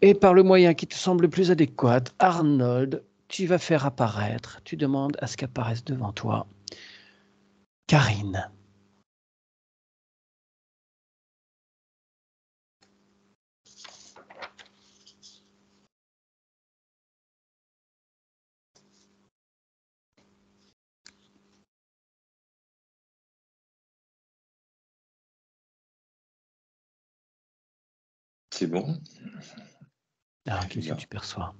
Et par le moyen qui te semble le plus adéquat, Arnold, tu vas faire apparaître, tu demandes à ce qu'apparaisse devant toi Karine. C'est bon. Alors, qu'est-ce que tu perçois?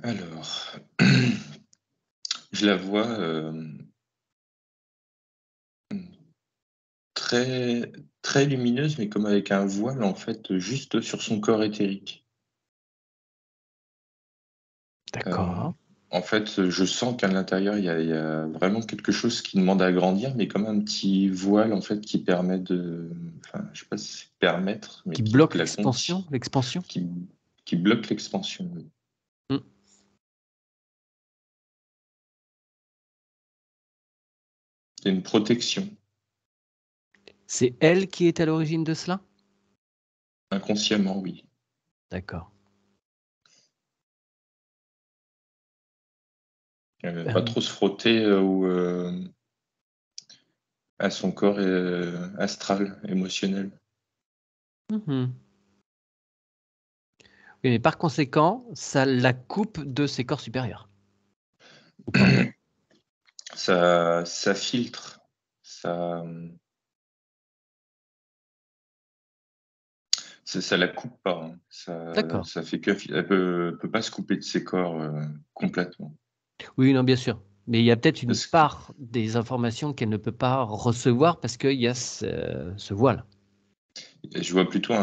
Alors, je la vois très, très lumineuse, mais comme avec un voile, en fait, juste sur son corps éthérique. D'accord. En fait, je sens qu'à l'intérieur, il y a vraiment quelque chose qui demande à grandir, mais comme un petit voile, en fait, qui permet de... Enfin, je sais pas si c'est permettre, mais Qui qui bloque la l'expansion, qui bloque l'expansion. Oui. C'est une protection. C'est elle qui est à l'origine de cela? Inconsciemment, oui. D'accord. Elle ne va pas trop se frotter à son corps astral, émotionnel. Oui, mais par conséquent, ça la coupe de ses corps supérieurs. Ou pas? Ça filtre, ça la coupe pas. Hein. D'accord. Ça fait elle peut pas se couper de ses corps complètement. Oui, non, bien sûr. Mais il y a peut-être une Parce que part des informations qu'elle ne peut pas recevoir parce qu'il y a ce voile. je vois plutôt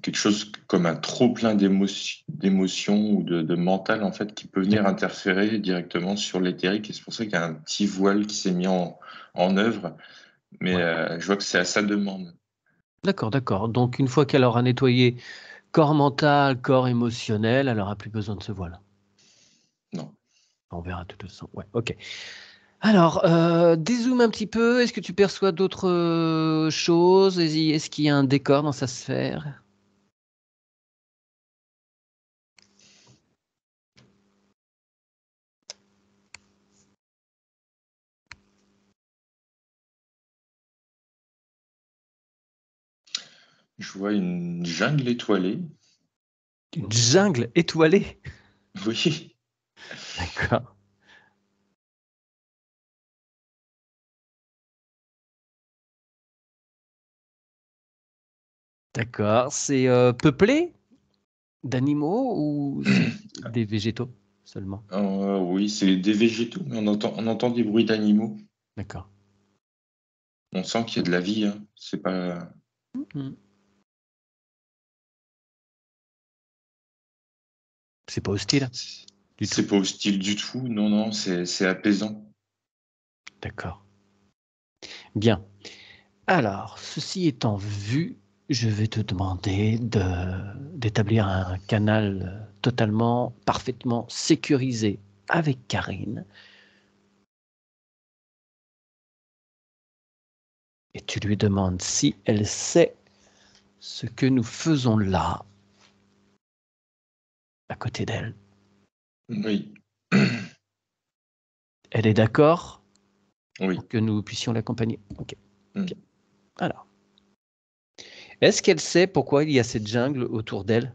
quelque chose comme un trop plein d'émotions ou de mental en fait qui peut venir D'accord. interférer directement sur l'éthérique et c'est pour ça qu'il y a un petit voile qui s'est mis en œuvre. Mais Ouais. je vois que c'est à sa demande. D'accord, d'accord. Donc, une fois qu'elle aura nettoyé corps mental, corps émotionnel, elle n'aura plus besoin de ce voile. Non. On verra de toute façon. Ouais, ok. Alors, dézoome un petit peu. Est-ce que tu perçois d'autres choses? Est-ce qu'il y a un décor dans sa sphère? Je vois une jungle étoilée. Une jungle étoilée? Oui. D'accord. D'accord. C'est peuplé d'animaux ou c'est des végétaux seulement? Oui, c'est des végétaux, mais on entend des bruits d'animaux. D'accord. On sent qu'il y a de la vie. Hein. C'est pas, Mhm. C'est pas hostile du tout. c'est pas hostile du tout. Non, non, c'est apaisant. D'accord. Bien. Alors, ceci étant vu, je vais te demander d'établir un canal totalement, parfaitement sécurisé avec Karine. Et tu lui demandes si elle sait ce que nous faisons là, à côté d'elle. Oui. Elle est d'accord Oui. pour que nous puissions l'accompagner. Ok. Mm. Bien. Alors, est-ce qu'elle sait pourquoi il y a cette jungle autour d'elle?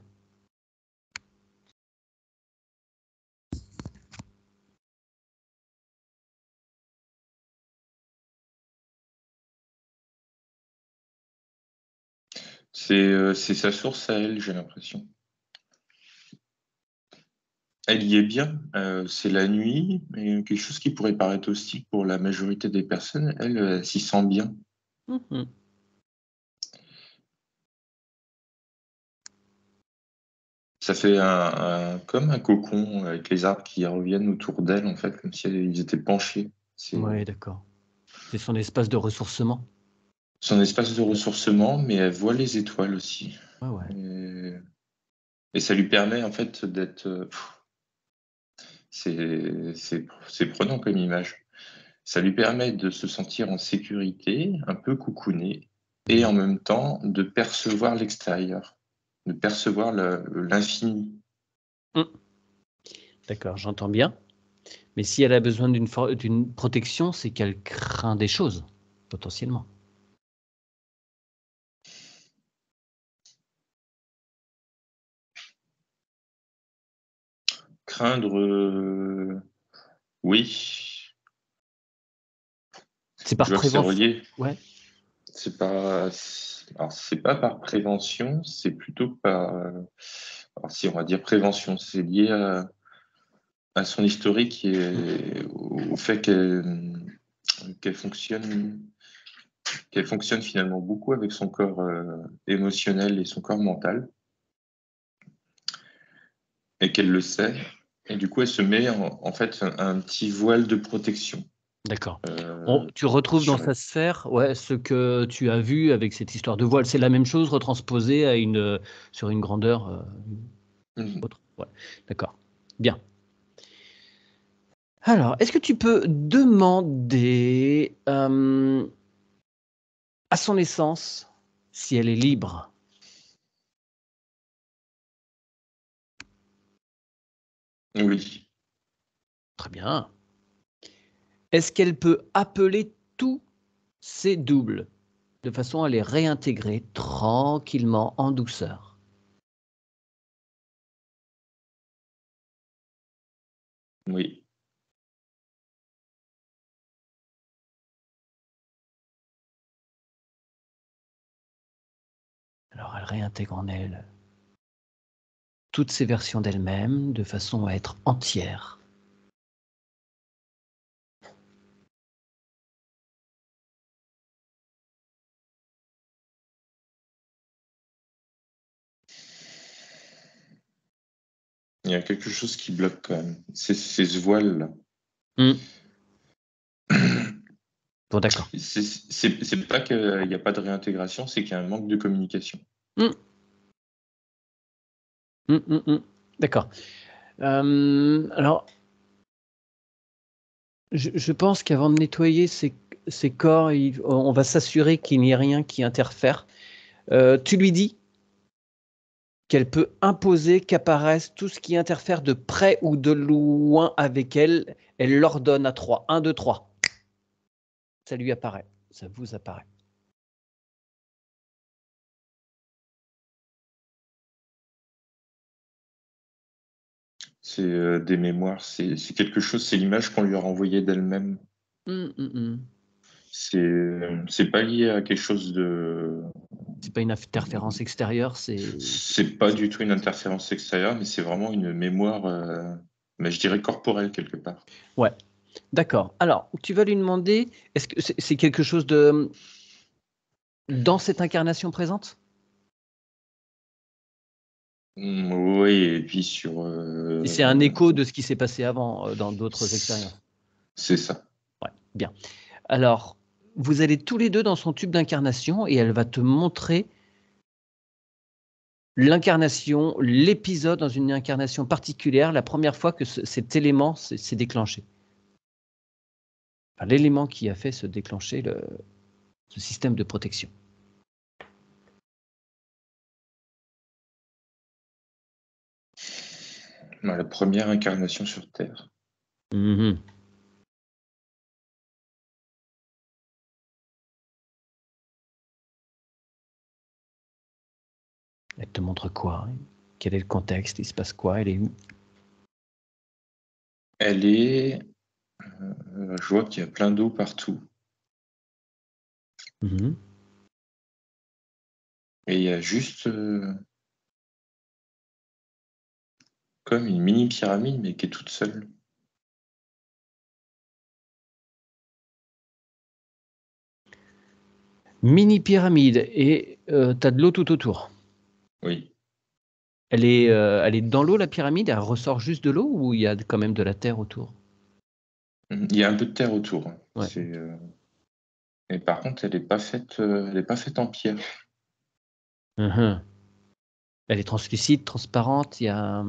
C'est sa source à elle, j'ai l'impression. Elle y est bien. C'est la nuit, mais quelque chose qui pourrait paraître hostile pour la majorité des personnes, elle s'y sent bien. Mhm. Ça fait comme un cocon avec les arbres qui reviennent autour d'elle, en fait, comme si ils étaient penchés. C'est Oui, d'accord. C'est son espace de ressourcement. son espace de ressourcement, mais elle voit les étoiles aussi. Ouais, ouais. Et Et ça lui permet en fait d'être. C'est prenant comme image. Ça lui permet de se sentir en sécurité, un peu coucouné, et en même temps de percevoir l'extérieur, de percevoir l'infini. D'accord, j'entends bien. Mais si elle a besoin d'une protection, c'est qu'elle craint des choses, potentiellement. Craindre, oui. C'est Je par vois que c'est prévention. relié. Ouais. Alors, c'est pas par prévention, c'est plutôt par. Alors, si on va dire prévention, c'est lié à son historique et au fait qu'elle fonctionne, qu'elle fonctionne finalement beaucoup avec son corps émotionnel et son corps mental, et qu'elle le sait. Et du coup, elle se met en fait un petit voile de protection D'accord. euh, Tu retrouves dans sur sa elle. sphère, ouais, ce que tu as vu avec cette histoire de voile. C'est la même chose retransposée sur une grandeur Mhm. autre. Ouais, d'accord. Bien. Alors, est-ce que tu peux demander à son essence si elle est libre? Oui. Très bien. Est-ce qu'elle peut appeler tous ses doubles de façon à les réintégrer tranquillement, en douceur? Oui. Alors, elle réintègre en elle toutes ces versions d'elle-même de façon à être entière. Il y a quelque chose qui bloque quand même. C'est ce voile-là. Bon, d'accord. C'est pas qu'il n'y a pas de réintégration, c'est qu'il y a un manque de communication. Mmh. D'accord. Alors, je pense qu'avant de nettoyer ces corps, on va s'assurer qu'il n'y ait rien qui interfère. Tu lui dis qu'elle peut imposer qu'apparaisse tout ce qui interfère de près ou de loin avec elle. Elle l'ordonne à 3. 1, 2, 3. Ça lui apparaît. Ça vous apparaît. C'est des mémoires, c'est quelque chose, c'est l'image qu'on lui a renvoyée d'elle-même. Mmh. C'est pas lié à quelque chose de. C'est pas une interférence extérieure, c'est C'est pas du tout une interférence extérieure, mais c'est vraiment une mémoire, mais je dirais corporelle quelque part. ouais, d'accord. Alors, tu vas lui demander, est-ce que c'est quelque chose de dans cette incarnation présente? Oui, et puis sur. Et c'est un écho de ce qui s'est passé avant, dans d'autres expériences? C'est ça. Ouais, bien. Alors, vous allez tous les 2 dans son tube d'incarnation et elle va te montrer l'incarnation, l'épisode dans une incarnation particulière, la première fois que cet élément s'est déclenché. Enfin, l'élément qui a fait se déclencher ce système de protection. La première incarnation sur Terre. Mmh. Elle te montre quoi? Quel est le contexte? Il se passe quoi? Elle est où? Elle est. Je vois qu'il y a plein d'eau partout. Mmh. Et il y a juste comme une mini pyramide, mais qui est toute seule. Mini pyramide et tu as de l'eau tout autour. Oui. Elle est dans l'eau, la pyramide? Elle ressort juste de l'eau ou il y a quand même de la terre autour? Il y a un peu de terre autour, hein. Ouais. Et par contre, elle est pas faite en pierre. Mmh. Elle est translucide, transparente, il y a...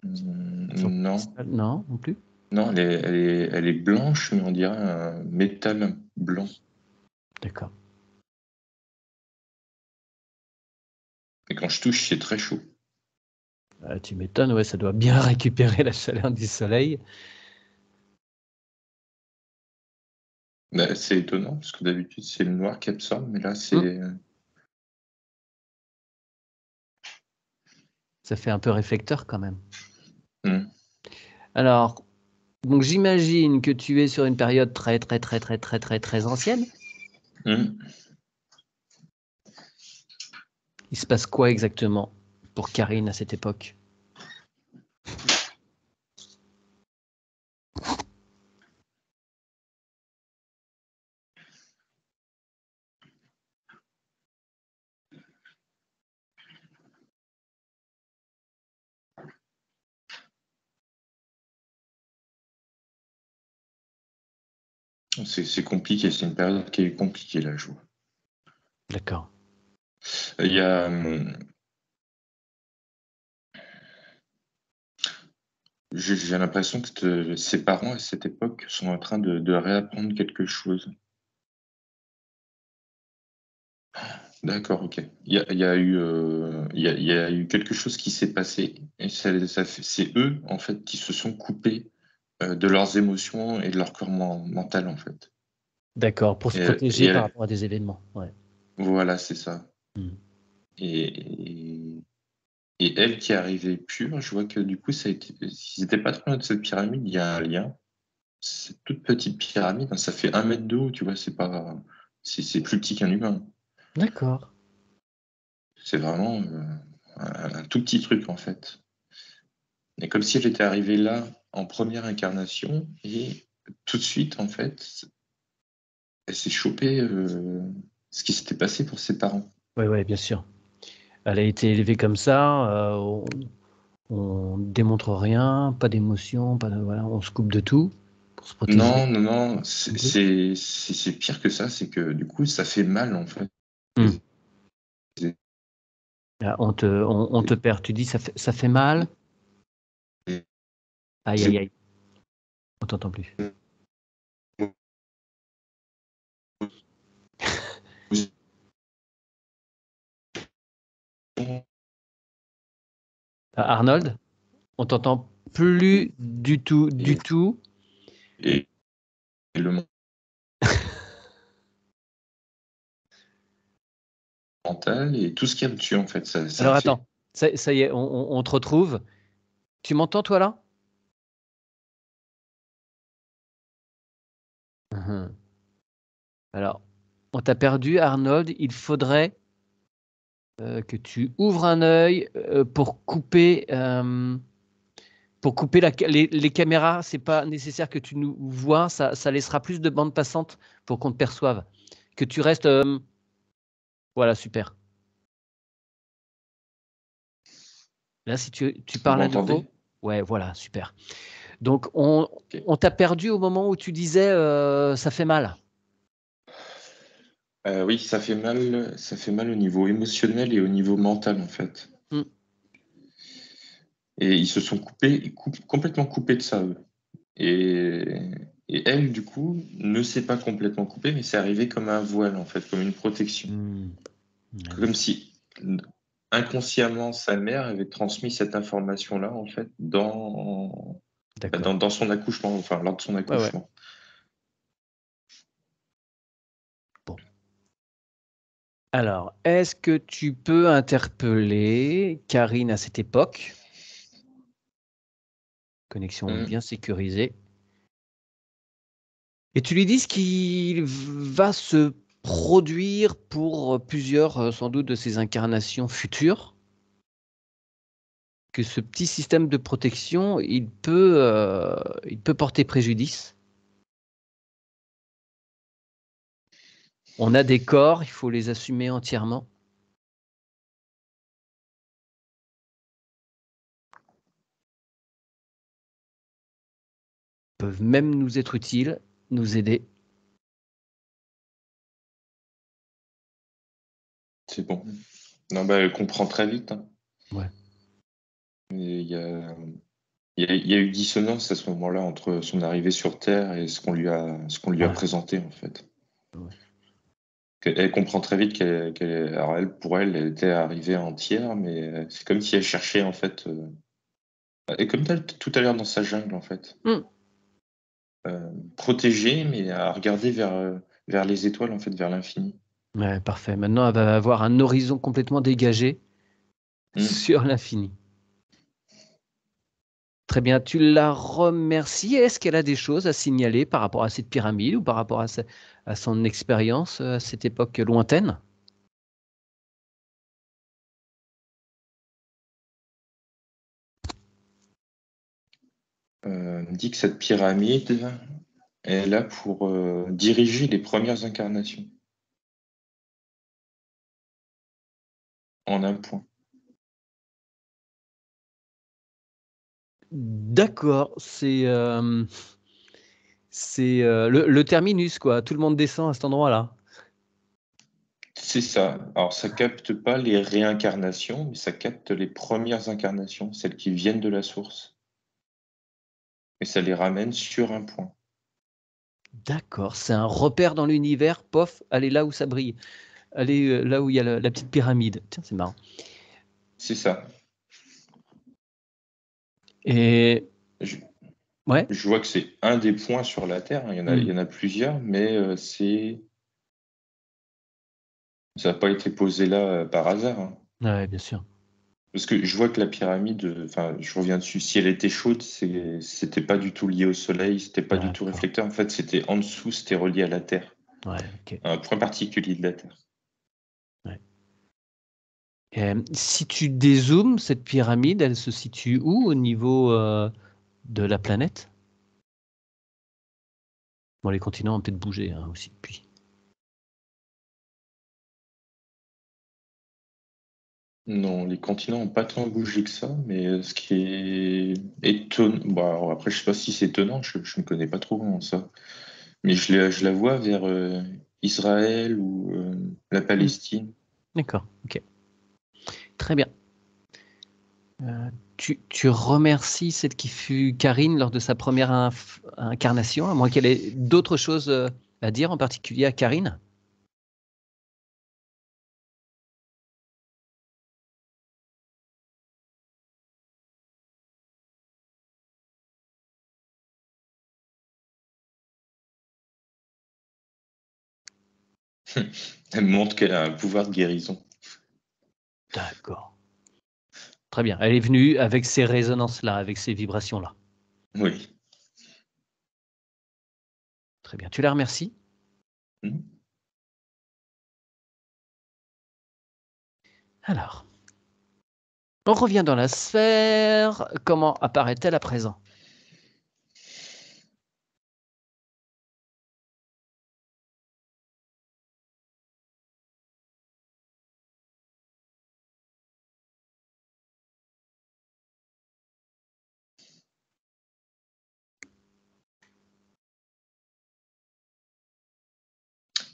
Non, Non, non plus. non, elle est blanche, mais on dirait un métal blanc. D'accord. Et quand je touche, c'est très chaud. Tu m'étonnes, ouais, ça doit bien récupérer la chaleur du soleil. Bah, c'est étonnant, parce que d'habitude, c'est le noir qui absorbe, mais là, Ça fait un peu réflecteur quand même. Hmm. Alors, donc j'imagine que tu es sur une période très, très, très, très, très, très, très ancienne. Hmm. Il se passe quoi exactement pour Karine à cette époque? C'est compliqué, c'est une période qui est compliquée, là, je vois. D'accord. Il y a, j'ai l'impression que ses parents, à cette époque, sont en train de réapprendre quelque chose. D'accord, ok. Il y a eu, il y a eu quelque chose qui s'est passé, et c'est eux, en fait, qui se sont coupés de leurs émotions et de leur corps mental, en fait. D'accord, pour se Et protéger par rapport à des événements. Ouais. voilà, c'est ça. Hmm. Et, et elle qui est arrivée pure, je vois que du coup, s'ils n'étaient pas trop loin de cette pyramide, il y a un lien. Cette toute petite pyramide, hein, ça fait 1 mètre de haut, tu vois, c'est plus petit qu'un humain. D'accord. C'est vraiment un tout petit truc, en fait. Et comme si elle était arrivée là en première incarnation, et tout de suite, en fait, elle s'est chopée ce qui s'était passé pour ses parents. Oui, ouais, bien sûr. Elle a été élevée comme ça. On démontre rien, pas d'émotion, pas de, voilà, on se coupe de tout pour se protéger. Non, non, non, Non plus. c'est pire que ça, c'est que du coup, ça fait mal, en fait. Hmm. Ah, on te perd. Tu dis ça fait mal. Aïe, aïe, aïe. On t'entend plus. Ah, Arnold, on t'entend plus du tout, du Et, tout. et le mental et tout ce qu'il y a dessus, en fait, ça Alors fait. attends, ça y est, on te retrouve. Tu m'entends toi là? Mhm. Alors, on t'a perdu, Arnold. Il faudrait que tu ouvres un œil pour couper les caméras. C'est pas nécessaire que tu nous vois. Ça laissera plus de bande passante pour qu'on te perçoive. Que tu restes. Voilà, super. Là, si tu Vous parles à nouveau. m'entendez? Ouais, voilà, super. Donc, on, Ok. on t'a perdu au moment où tu disais ça fait mal. Oui, ça fait mal au niveau émotionnel et au niveau mental, en fait. Hmm. Et ils se sont complètement coupés de ça, eux. Et, et elle, du coup, ne s'est pas complètement coupée, mais c'est arrivé comme un voile, en fait, comme une protection. Hmm. Ouais, Comme d'accord. si inconsciemment sa mère avait transmis cette information-là, en fait, D'accord. dans son accouchement, enfin, lors de son Ouais, ouais. accouchement. Bon. Alors, est-ce que tu peux interpeller Karine à cette époque? Connexion Mm. bien sécurisée. Et tu lui dis ce qui va se produire pour plusieurs, sans doute, de ces incarnations futures, que ce petit système de protection, il peut porter préjudice. On a des corps, il faut les assumer entièrement. Ils peuvent même nous être utiles, nous aider. C'est bon. Non, bah, elle comprend très vite, hein. Ouais. Et il y a eu dissonance à ce moment-là entre son arrivée sur Terre et ce qu'on lui a Ah, présenté, en fait. ouais. Elle comprend très vite alors elle, pour elle, elle était arrivée entière, mais c'est comme si elle cherchait, en fait, et comme tout à l'heure dans sa jungle, en fait. Hmm. Protégée, mais à regarder vers les étoiles, en fait, vers l'infini. Ouais, parfait. Maintenant, elle va avoir un horizon complètement dégagé Mm. sur l'infini. Très bien, tu la remercies. Est-ce qu'elle a des choses à signaler par rapport à cette pyramide ou par rapport à son expérience à cette époque lointaine? Elle me dit que cette pyramide est là pour diriger les premières incarnations, en un point. D'accord, c'est le terminus, quoi. Tout le monde descend à cet endroit-là. C'est ça. Alors, ça capte pas les réincarnations, mais ça capte les premières incarnations, celles qui viennent de la source. Et ça les ramène sur un point. D'accord, c'est un repère dans l'univers. Pof, allez là où ça brille. Allez là où il y a la petite pyramide. Tiens, c'est marrant. C'est ça. Et Je, ouais. je vois que c'est un des points sur la Terre, hein. Il Hmm. y en a plusieurs, mais ça n'a pas été posé là par hasard, hein. Ouais, bien sûr. Parce que je vois que la pyramide, enfin, je reviens dessus, si elle était chaude, c'était pas du tout lié au soleil, c'était pas du tout D'accord. réflecteur. En fait, c'était en dessous, c'était relié à la Terre, Ouais, ok. un point particulier de la Terre. Ouais. Si tu dézoomes, cette pyramide, elle se situe où au niveau de la planète? Bon, les continents ont peut-être bougé hein, aussi depuis. Non, les continents n'ont pas tant bougé que ça, mais ce qui est étonnant, bon, alors après, je sais pas si c'est étonnant, je ne connais pas trop comment ça, mais je la vois vers Israël ou la Hmm. Palestine. D'accord, ok. Très bien. Tu remercies celle qui fut Karine lors de sa première incarnation, à moins qu'elle ait d'autres choses à dire, en particulier à Karine? Elle montre qu'elle a un pouvoir de guérison. D'accord. Très bien. Elle est venue avec ces résonances-là, avec ces vibrations-là. Oui. Très bien. Tu la remercies? Hmm. Alors, on revient dans la sphère. Comment apparaît-elle à présent?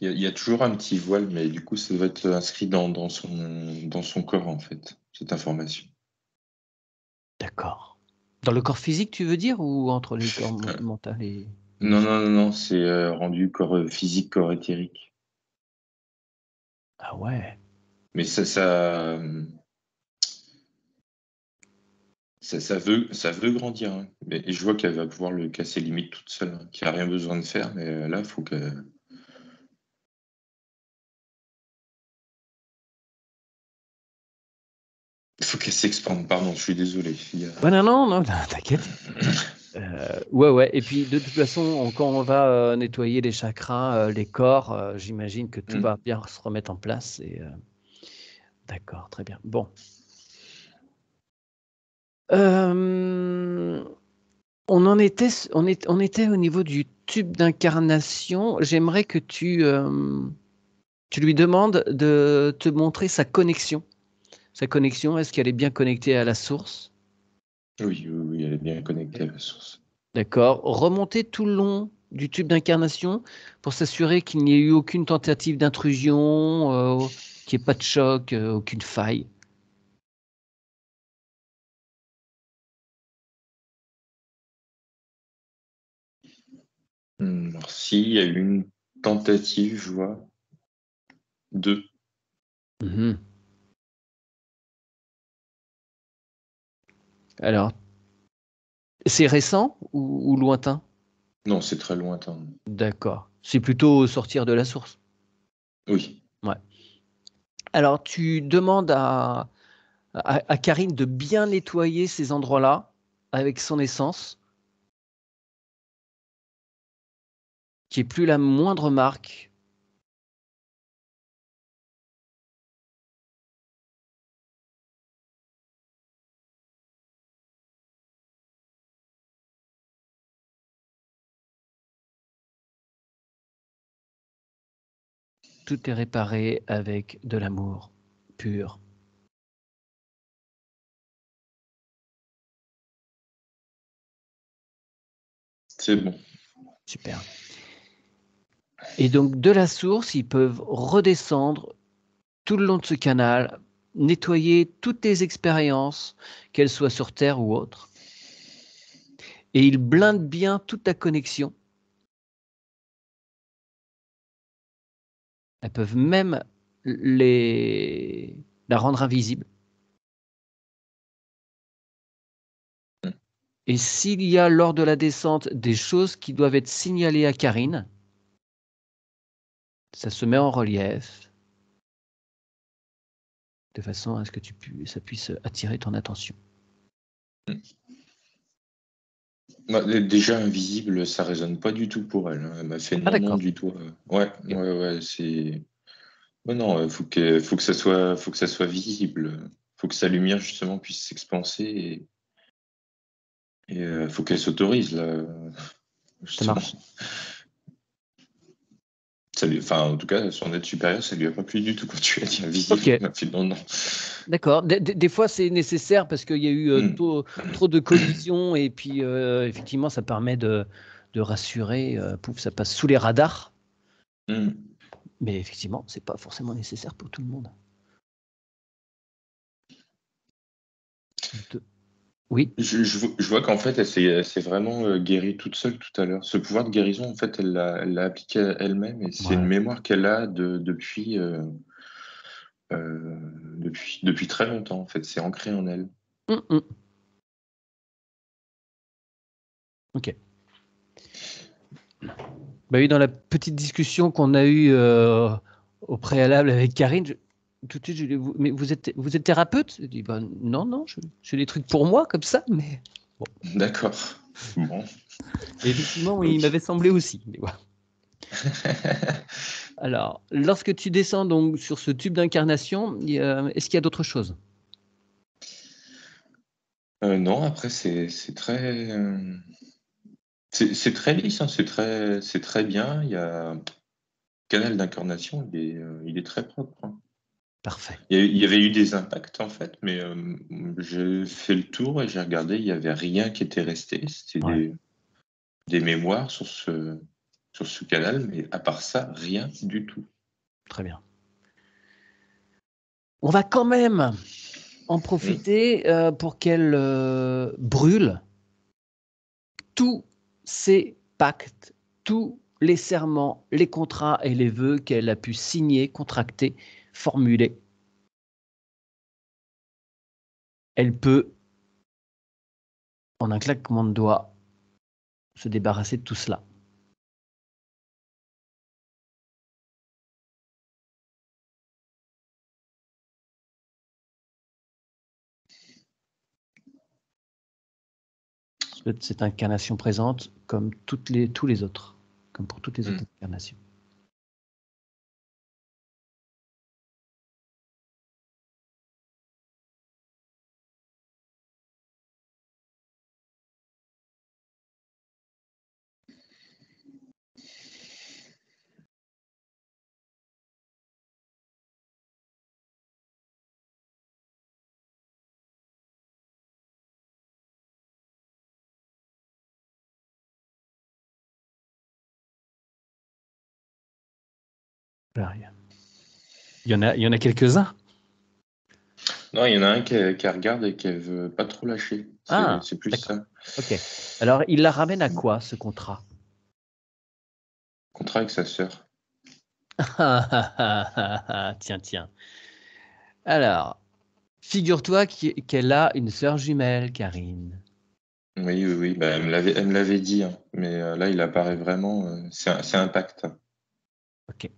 Il y a toujours un petit voile, mais du coup, ça doit être inscrit dans son corps, en fait, cette information. D'accord. Dans le corps physique, tu veux dire, ou entre les corps Euh, mental et non, émotionnel? non, non, non, c'est rendu corps physique, corps éthérique. Ah ouais. Mais ça veut grandir, hein. Et je vois qu'elle va pouvoir le casser limite toute seule, hein, qu'il n'y a rien besoin de faire, mais là, faut qu'elle s'expande. Pardon, je suis désolé. Ouais, non, non, non, t'inquiète. Ouais, ouais. Et puis, de toute façon, quand on va nettoyer les chakras, les corps, j'imagine que tout va Hmm. bien se remettre en place. D'accord, très bien. Bon. Euh, on était au niveau du tube d'incarnation. J'aimerais que tu lui demandes de te montrer sa connexion. Sa connexion, est-ce qu'elle est bien connectée à la source? Oui, oui, oui, elle est bien connectée Ok. à la source. D'accord. Remontez tout le long du tube d'incarnation pour s'assurer qu'il n'y ait eu aucune tentative d'intrusion, qu'il n'y ait pas de choc, aucune faille. Alors, s'il y a eu une tentative, je vois. 2. Mhm. Alors, c'est récent ou lointain? Non, c'est très lointain. D'accord. C'est plutôt au sortir de la source. Oui. Ouais. Alors, tu demandes à Karine de bien nettoyer ces endroits-là avec son essence, qu'il n'y ait plus la moindre marque. Tout est réparé avec de l'amour pur. C'est bon. Super. Et donc, de la source, ils peuvent redescendre tout le long de ce canal, nettoyer toutes tes expériences, qu'elles soient sur Terre ou autres. Et ils blindent bien toute ta connexion. Elles peuvent même la rendre invisible. Et s'il y a lors de la descente des choses qui doivent être signalées à Karine, ça se met en relief de façon à ce que ça puisse attirer ton attention. Bah, déjà invisible, ça résonne pas du tout pour elle, hein. Elle m'a fait Ah non, non d'accord. du tout. Ouais, Ok. ouais, c'est. Ouais, non, faut que ça soit visible. Faut que sa lumière justement puisse s'expanser et faut qu'elle s'autorise là, Ça justement. marche. Enfin, en tout cas, son aide supérieure, ça lui a pas plu du tout quand tu as dit invisible. Ok. Elle m'a fait non, non. D'accord. Des fois, c'est nécessaire parce qu'il y a eu Hmm. trop de collisions et puis effectivement, ça permet de rassurer. Pouf, ça passe sous les radars. Hmm. Mais effectivement, c'est pas forcément nécessaire pour tout le monde. Oui. Je vois qu'en fait, elle s'est vraiment guérie toute seule tout à l'heure. Ce pouvoir de guérison, en fait, elle l'a appliqué à elle-même et c'est une Ouais. mémoire qu'elle a depuis très longtemps, en fait. C'est ancré en elle. Hum, hum. Ok. Bah oui, dans la petite discussion qu'on a eue au préalable avec Karine, tout de suite, je lui ai dit, mais vous êtes thérapeute? Je dis, bah, non, non, je fais des trucs pour moi comme ça, mais bon. D'accord. Bon. Et effectivement, oui, il Ok. m'avait semblé aussi. Mais voilà. Alors, lorsque tu descends donc sur ce tube d'incarnation, est-ce qu'il y a d'autres choses? Non, après, c'est très lisse, hein, c'est très bien. Il y a canal d'incarnation, il est très propre, hein. Parfait. Il y avait eu des impacts en fait, mais j'ai fait le tour et j'ai regardé, il n'y avait rien qui était resté. C'était Ouais, des mémoires sur ce canal, mais à part ça, rien du tout. très bien. On va quand même en Hmm. profiter pour qu'elle brûle tous ces pactes, tous les serments, les contrats et les vœux qu'elle a pu signer, contracter, formuler. Elle peut, en un claquement de doigts, se débarrasser de tout cela. Cette incarnation présente, comme tous les autres, comme pour toutes les autres Hmm. incarnations. Alors, il y en a quelques-uns. Non, il y en a un qui regarde et qui veut pas trop lâcher. Ah, C'est plus d'accord. ça. Ok. Alors, il la ramène à quoi, ce contrat? Contrat avec sa sœur. Tiens, tiens. Alors, figure-toi qu'elle a une sœur jumelle, Karine. Oui, oui, oui. Bah, elle me l'avait dit, hein. Mais là, il apparaît vraiment. C'est un pacte. Ok.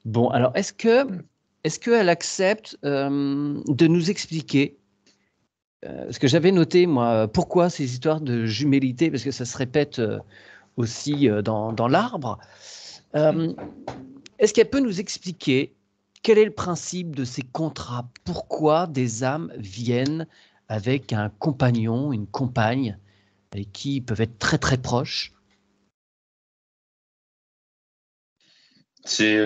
Bon, alors, est-ce qu'elle accepte de nous expliquer, parce que j'avais noté, moi, pourquoi ces histoires de jumélité, parce que ça se répète aussi dans l'arbre. Est-ce qu'elle peut nous expliquer quel est le principe de ces contrats? Pourquoi des âmes viennent avec un compagnon, une compagne, avec qui ils peuvent être très très proches? C'est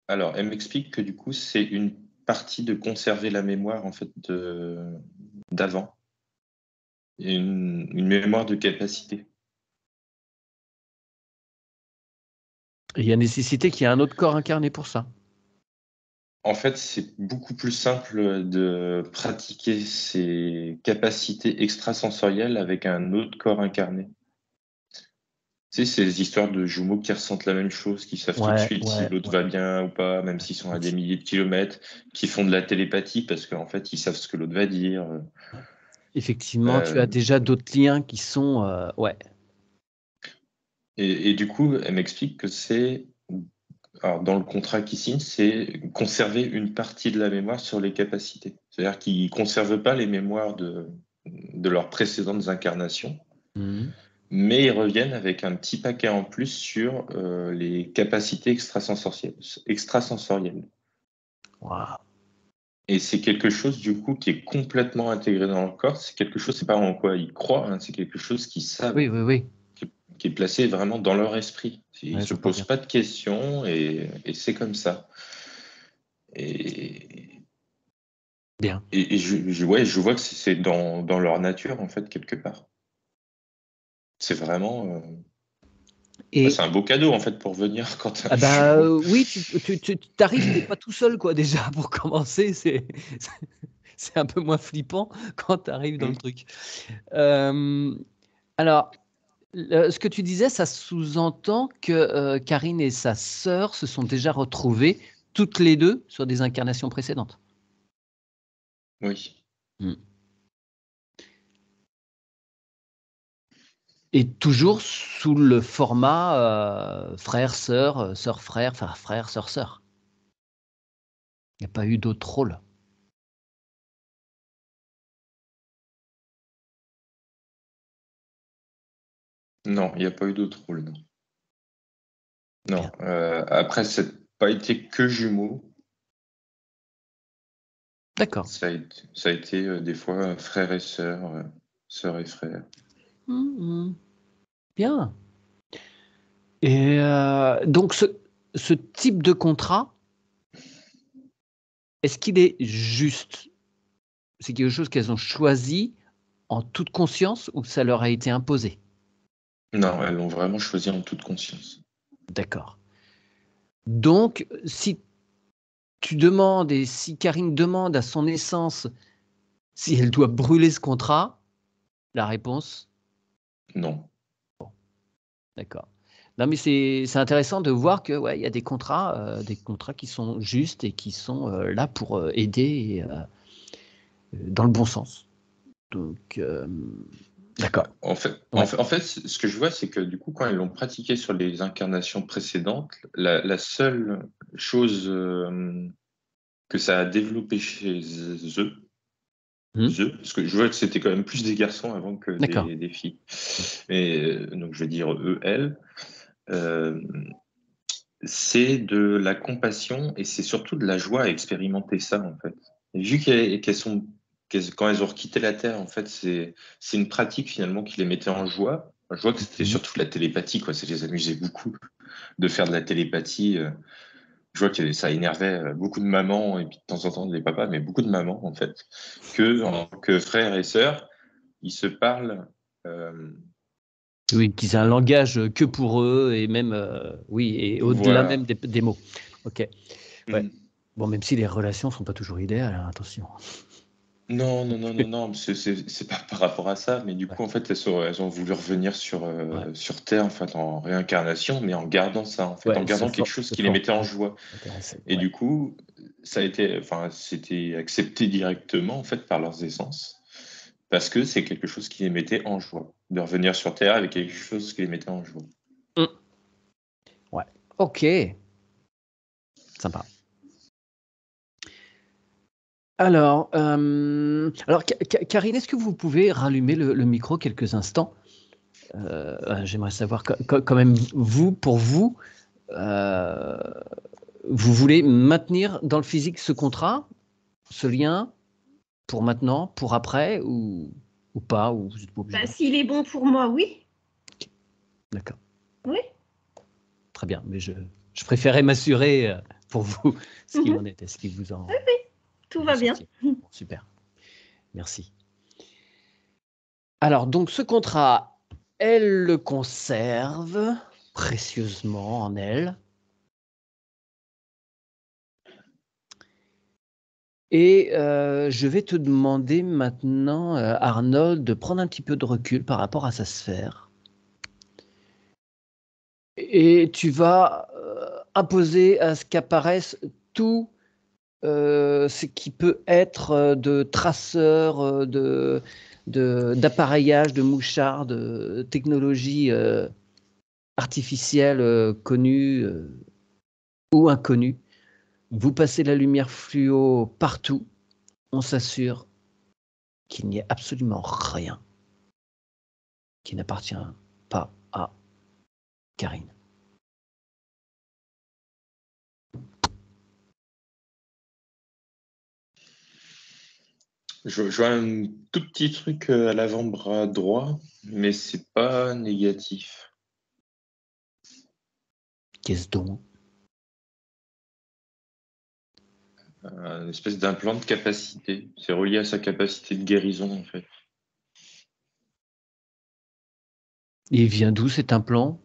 Alors, elle m'explique que du coup, c'est une partie de conserver la mémoire en fait d'avant. Et une mémoire de capacité. Il y a nécessité qu'il y ait un autre corps incarné pour ça. En fait, c'est beaucoup plus simple de pratiquer ses capacités extrasensorielles avec un autre corps incarné. Tu sais, ces histoires de jumeaux qui ressentent la même chose, qui savent tout de Ouais, suite si ouais, l'autre ouais. va bien ou pas, même s'ils sont à des milliers de kilomètres, qui font de la télépathie parce qu'en fait, ils savent ce que l'autre va dire. Effectivement, tu as Euh, déjà d'autres liens qui sont... ouais. et du coup, elle m'explique que alors, dans le contrat qu'ils signent, c'est conserver une partie de la mémoire sur les capacités. C'est-à-dire qu'ils ne conservent pas les mémoires de leurs précédentes incarnations, Mhm. mais ils reviennent avec un petit paquet en plus sur les capacités extrasensorielles. Waouh. Et c'est quelque chose, du coup, qui est complètement intégré dans le corps. C'est quelque chose, c'est pas en quoi ils croient, hein, c'est quelque chose qu'ils savent, Oui, oui, oui. qui est placé vraiment dans leur esprit. Ils Ouais, ne se j'entends posent bien. pas de questions et c'est comme ça. Et, Bien. et ouais, je vois que c'est dans leur nature, en fait, quelque part. C'est vraiment. Et C'est un beau cadeau, en fait, pour venir quand t'as ah un bah, jumeau. oui, tu arrives, tu pas tout seul, quoi, déjà, pour commencer, c'est un peu moins flippant quand tu arrives dans le Hmm. truc. Alors, ce que tu disais, ça sous-entend que, Karine et sa sœur se sont déjà retrouvées toutes les 2 sur des incarnations précédentes? Oui. Mmh. Et toujours sous le format, frère-sœur, sœur-frère, enfin frère, sœur-sœur? Il n'y a pas eu d'autres rôles? Non, il n'y a pas eu d'autre rôle, non. Bien, Non. Après, c'est pas été que jumeaux. d'accord. Ça a été des fois frère et sœur, sœur et frère. Mmh mh. Bien. Et donc ce type de contrat, est-ce qu'il est juste? C'est quelque chose qu'elles ont choisi en toute conscience ou que ça leur a été imposé? Non, elles l'ont vraiment choisi en toute conscience. D'accord. Donc si tu demandes et si Karine demande à son essence si elle doit brûler ce contrat, la réponse? Non. D'accord. Non, mais c'est intéressant de voir que, ouais, il y a des contrats qui sont justes et qui sont, là pour, aider et dans le bon sens. Donc, d'accord. Bah, Ouais. en fait, ce que je vois, c'est que du coup, quand ils l'ont pratiqué sur les incarnations précédentes, la seule chose que ça a développé chez Mmh. parce que je vois que c'était quand même plus des garçons avant que D'accord. des filles. Mmh. Mais donc je vais dire eux, elles, euh, c'est de la compassion et c'est surtout de la joie à expérimenter ça en fait. Et vu quand elles ont quitté la Terre, en fait, c'est une pratique finalement qui les mettait en joie. Je vois que c'était Mmh. surtout la télépathie, quoi. Ça les amusait beaucoup de faire de la télépathie. Je vois que ça énervait beaucoup de mamans et puis de temps en temps des papas, mais beaucoup de mamans en fait, que en tant que frères et sœurs, ils se parlent. euh, Oui, qu'ils aient un langage que pour eux et même, oui, et au-delà Voilà. même des mots. Ok. Ouais. Mm. Bon, même si les relations sont pas toujours idéales, hein, attention. Non, c'est pas par rapport à ça, mais du Ouais, coup, en fait, elles ont voulu revenir ouais, sur Terre, en fait, en réincarnation, mais en gardant ça, en fait, en ouais, gardant quelque chose se qui les mettait en former, joie. intéressé. Et Ouais. du coup, c'était accepté directement, en fait, par leurs essences, parce que c'est quelque chose qui les mettait en joie, de revenir sur Terre avec quelque chose qui les mettait en joie. Mm. Ouais. Ok. Sympa. Alors Karine, est-ce que vous pouvez rallumer le micro quelques instants? J'aimerais savoir quand même, vous, pour vous, euh, vous voulez maintenir dans le physique ce contrat, ce lien, pour maintenant, pour après, ou pas, ou vous n'êtes pas obligé? S'il est bon pour moi, oui. D'accord, Oui. très bien. Mais je préférais m'assurer pour vous ce qu'il Mhm. en était, ce qui vous en Tout vous va bien. sortiez. Bon, super, merci. Alors, donc, ce contrat, elle le conserve précieusement en elle. Et je vais te demander maintenant, Arnold, de prendre un petit peu de recul par rapport à sa sphère. Et tu vas imposer à ce qu'apparaisse tout ce qui peut être de traceurs, d'appareillage, de mouchards, de technologies artificielles connues ou inconnues. Vous passez la lumière fluo partout. On s'assure qu'il n'y ait absolument rien qui n'appartient pas à Karine. Je vois un tout petit truc à l'avant-bras droit, mais c'est pas négatif. Qu'est-ce donc? Une espèce d'implant de capacité. C'est relié à sa capacité de guérison, en fait. Et il vient d'où cet implant?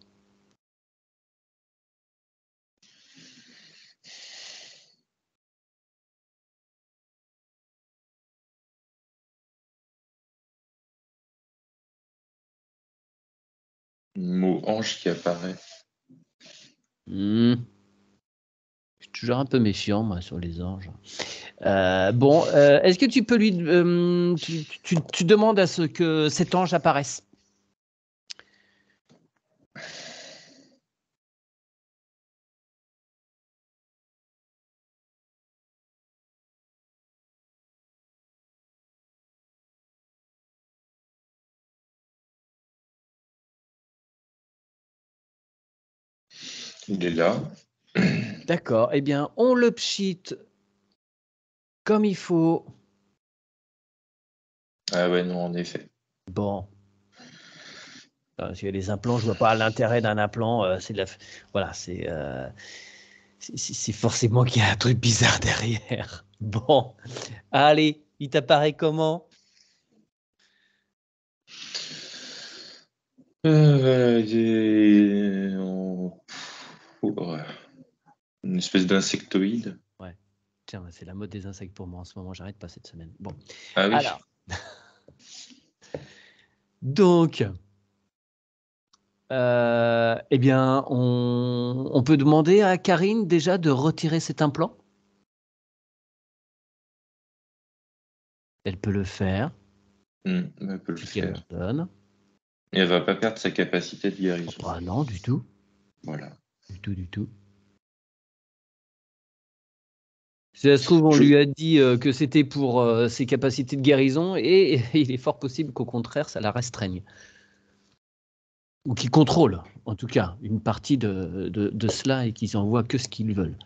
Le mot ange qui apparaît. Je suis toujours un peu méfiant, moi, sur les anges. Est-ce que tu peux lui... tu demandes à ce que cet ange apparaisse? Il est là. D'accord. Eh bien, on le pchit comme il faut. Ah ouais, non, en effet. Bon. Parce que les implants, je vois pas l'intérêt d'un implant. Voilà, c'est forcément qu'il y a un truc bizarre derrière. Bon. Allez, il t'apparaît comment? Ouais. Une espèce d'insectoïde. Ouais. Tiens, c'est la mode des insectes pour moi en ce moment. J'arrête pas cette semaine. Bon. Ah oui. Alors. Donc, eh bien, on peut demander à Karine déjà de retirer cet implant. Elle peut le faire, Elle peut le puis qu'elle faire. m'ordonne. Et elle va pas perdre sa capacité de Oh, guérison. bah non, du tout. Voilà. Du tout, du tout. Si ça se trouve, on lui a dit que c'était pour ses capacités de guérison et il est fort possible qu'au contraire, ça la restreigne. Ou qu'ils contrôlent, en tout cas, une partie de cela et qu'ils envoient que ce qu'ils veulent.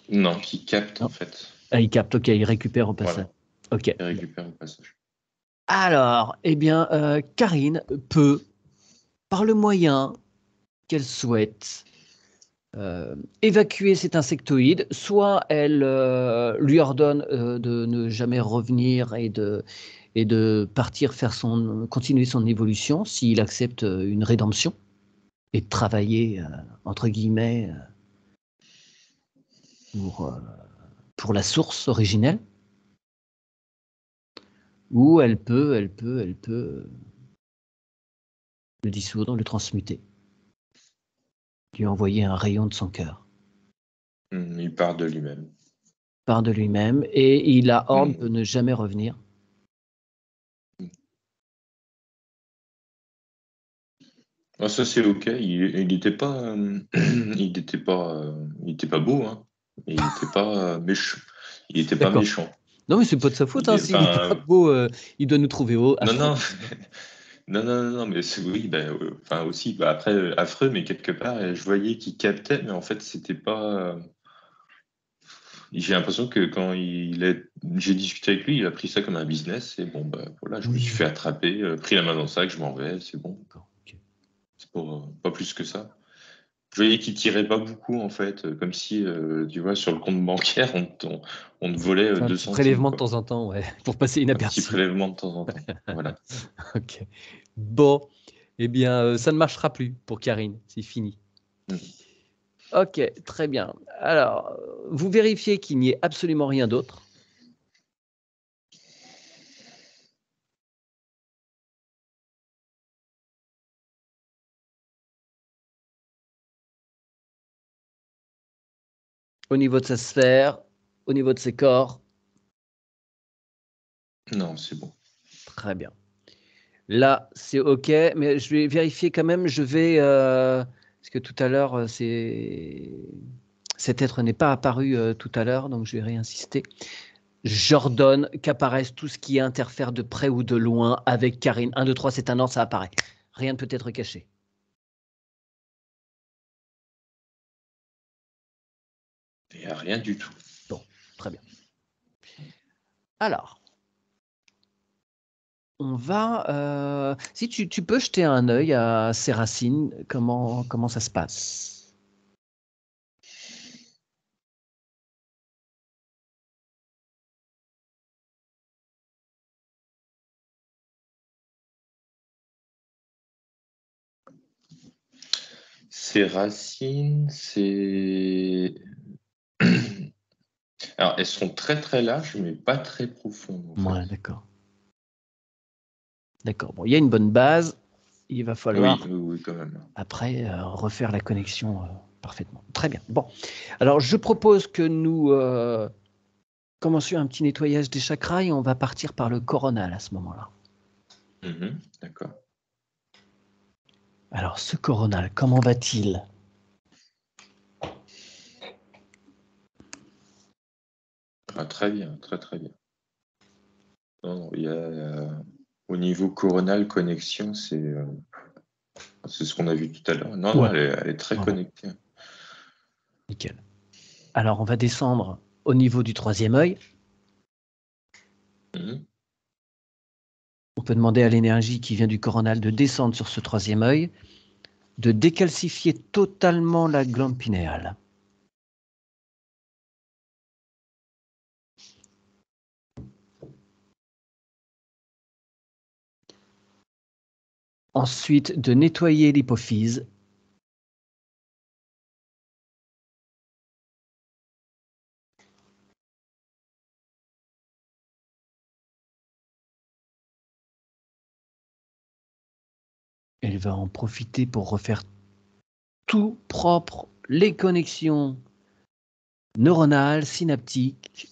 Non, qui capte en Non. fait. Ah, il capte, ok, il récupère au passage. Voilà. Ok. Il récupère au passage. Alors, eh bien, Karine peut, par le moyen qu'elle souhaite, évacuer cet insectoïde, soit elle lui ordonne de ne jamais revenir et de partir continuer son évolution s'il accepte une rédemption et de travailler, entre guillemets, pour la source originelle, ou elle peut le dissoudre, le transmuter, lui envoyer un rayon de son cœur. Il part de lui-même. Part de lui-même, et il a ordre de ne jamais revenir. Ah, ça c'est ok. Il n'était pas, il était pas beau, hein. Il n'était pas méchant. Il était pas D'accord. méchant. Non, mais c'est pas de sa faute, hein, s'il n'est pas beau, il doit nous trouver non, non, mais oui, enfin aussi, après, affreux, mais quelque part, je voyais qu'il captait, mais en fait, c'était pas. J'ai l'impression que quand j'ai discuté avec lui, il a pris ça comme un business, et bon, voilà, je me suis fait attraper, pris la main dans le sac, je m'en vais, c'est bon. D'accord, ok. C'est pas plus que ça. Je voyais qu'il tirait pas beaucoup, en fait, comme si, tu vois, sur le compte bancaire, on te volait Faire un 2 petit centimes, prélèvement de quoi. temps en temps, ouais, pour passer Un petit inaperçu. prélèvement de temps en temps. Voilà. Ok. Bon, eh bien, ça ne marchera plus pour Karine, c'est fini. Ok, très bien. Alors, vous vérifiez qu'il n'y ait absolument rien d'autre. Au niveau de sa sphère, au niveau de ses corps. Non, c'est bon. Très bien. Là, c'est OK, mais je vais vérifier quand même. Parce que tout à l'heure, cet être n'est pas apparu tout à l'heure, donc je vais réinsister. J'ordonne qu'apparaisse tout ce qui interfère de près ou de loin avec Karine. 1, 2, 3, c'est un ordre, ça apparaît. Rien ne peut être caché. Il n'y a rien du tout. Bon, très bien. Alors, on va... si tu peux jeter un œil à ces racines, comment ça se passe? Ces racines, c'est. Alors, elles sont très très larges, mais pas très profondes, en fait. Ouais, d'accord. D'accord. Bon, il y a une bonne base. Il va falloir, Oui, quand même. après, refaire la connexion parfaitement. Très bien. Bon. Alors, je propose que nous commencions un petit nettoyage des chakras et on va partir par le coronal à ce moment-là. D'accord. Alors, ce coronal, comment va-t-il? Ah, très bien, très très bien. Non, il y a, au niveau coronal, connexion, c'est ce qu'on a vu tout à l'heure. Non, Ouais. elle est très connectée. Nickel. Alors, on va descendre au niveau du troisième œil. On peut demander à l'énergie qui vient du coronal de descendre sur ce troisième œil, de décalcifier totalement la glande pinéale. Ensuite, de nettoyer l'hypophyse. Elle va en profiter pour refaire tout propre, les connexions neuronales, synaptiques,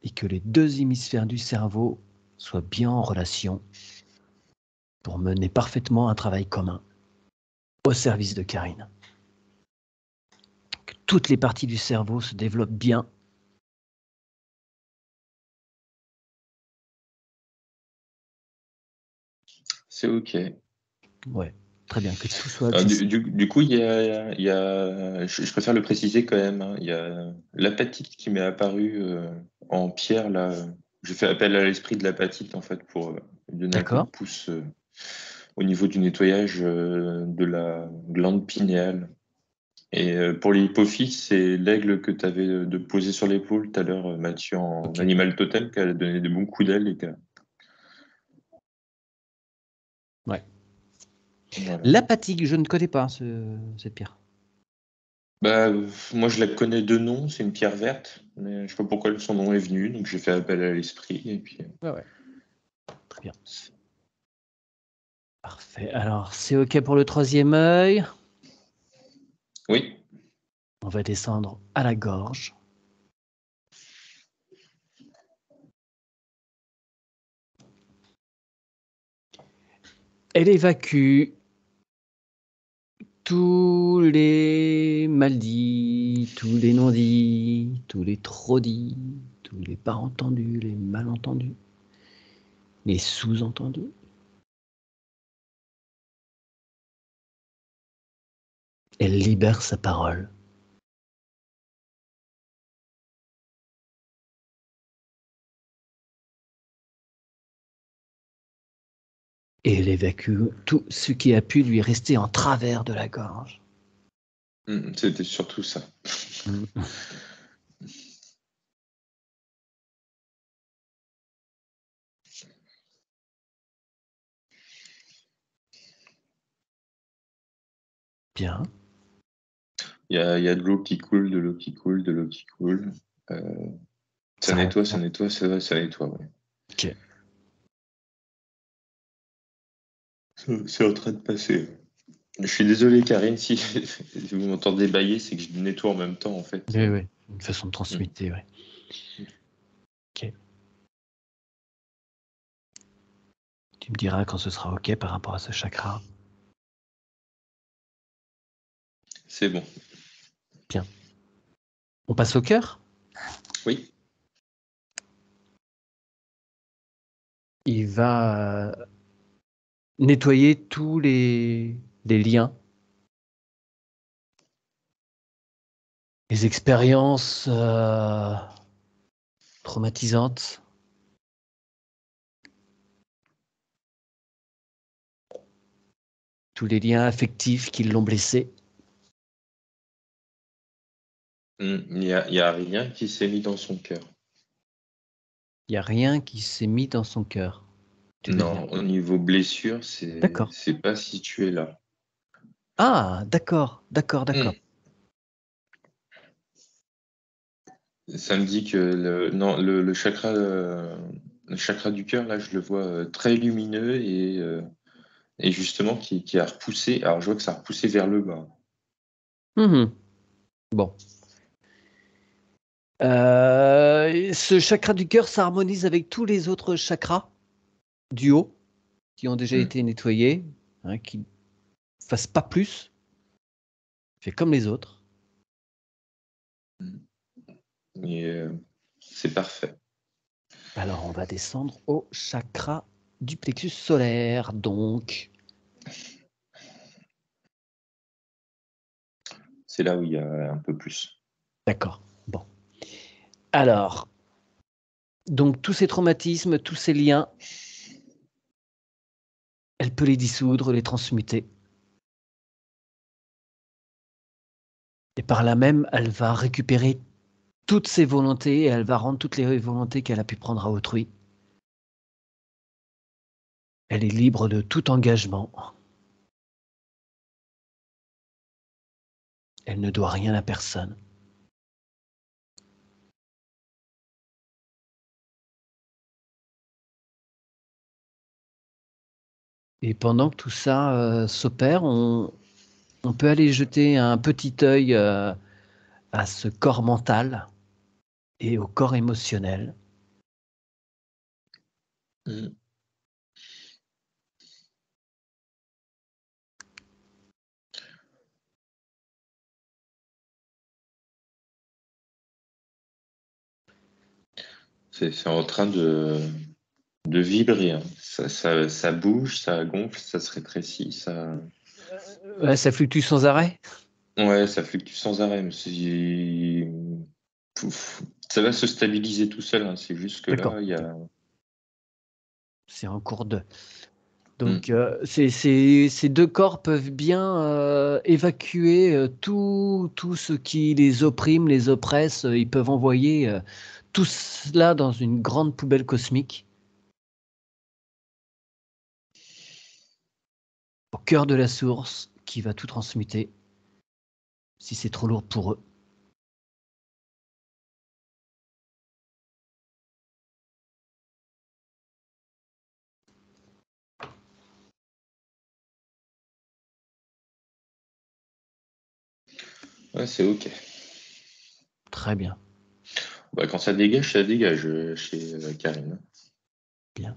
et que les deux hémisphères du cerveau soient bien en relation pour mener parfaitement un travail commun au service de Karine. Que toutes les parties du cerveau se développent bien. C'est OK. Ouais, très bien, que tout soit... Du coup, je préfère le préciser quand même, hein, il y a l'apatite qui m'est apparue en pierre, là. J'ai fait appel à l'esprit de l'apatite, en fait, pour lui donner un coup de D'accord. pouce au niveau du nettoyage de la glande pinéale. Et pour les hypophytes, c'est l'aigle que tu avais de poser sur l'épaule tout à l'heure, Mathieu, en Ok. animal totem, qui a donné des bons coups d'aile. Et Ouais. voilà. L'apathique, je ne connais pas cette pierre. Bah, moi, je la connais de nom, c'est une pierre verte, mais je sais pas pourquoi son nom est venu, donc j'ai fait appel à l'esprit. Et puis, Ouais. Très bien. Parfait. Alors, c'est OK pour le troisième œil. oui, On va descendre à la gorge. Elle évacue tous les mal-dits, tous les non-dits, tous les trop-dits, tous les pas entendus, les malentendus, les sous-entendus. Elle libère sa parole. Et elle évacue tout ce qui a pu lui rester en travers de la gorge. c'était surtout ça. Bien. Il y a de l'eau qui coule, de l'eau qui coule, de l'eau qui coule. Ça nettoie, ça nettoie, ça nettoie, ouais. Ok. C'est en train de passer. Je suis désolé, Karine, si vous m'entendez bailler, c'est que je nettoie en même temps, en fait. Oui, une façon de transmuter, oui. Ok. Tu me diras quand ce sera OK par rapport à ce chakra. C'est bon. Bien. On passe au cœur. Oui. Il va nettoyer tous les liens, les expériences traumatisantes, tous les liens affectifs qui l'ont blessé. Il n'y a rien qui s'est mis dans son cœur. Il n'y a rien qui s'est mis dans son cœur. Tu veux dire? Non, au niveau blessure, D'accord. c'est pas situé là. Ah, d'accord. Ça me dit que le chakra du cœur, là, je le vois très lumineux et justement qui a repoussé. Alors, je vois que ça a repoussé vers le bas. Bon. Ce chakra du cœur s'harmonise avec tous les autres chakras du haut qui ont déjà été nettoyés, hein, qui ne fassent pas plus. Fait comme les autres. Et c'est parfait. Alors, on va descendre au chakra du plexus solaire, donc. C'est là où il y a un peu plus. D'accord. Bon. Alors, donc tous ces traumatismes, tous ces liens, elle peut les dissoudre, les transmuter. Et par là même, elle va récupérer toutes ses volontés et elle va rendre toutes les volontés qu'elle a pu prendre à autrui. Elle est libre de tout engagement. Elle ne doit rien à personne. Et pendant que tout ça s'opère, on peut aller jeter un petit œil à ce corps mental et au corps émotionnel. C'est en train de vibrer. Hein. Ça bouge, ça gonfle, ça se rétrécit. Ouais, ça fluctue sans arrêt. Ouais, ça fluctue sans arrêt. Mais ça va se stabiliser tout seul. Hein. C'est juste que D'accord. là, il y a. C'est en cours de Donc, ces deux corps peuvent bien évacuer tout ce qui les opprime, les oppresse. Ils peuvent envoyer tout cela dans une grande poubelle cosmique, au cœur de la source, qui va tout transmuter, si c'est trop lourd pour eux. Ouais, c'est OK. Très bien, Bah, quand ça dégage chez Karine. bien.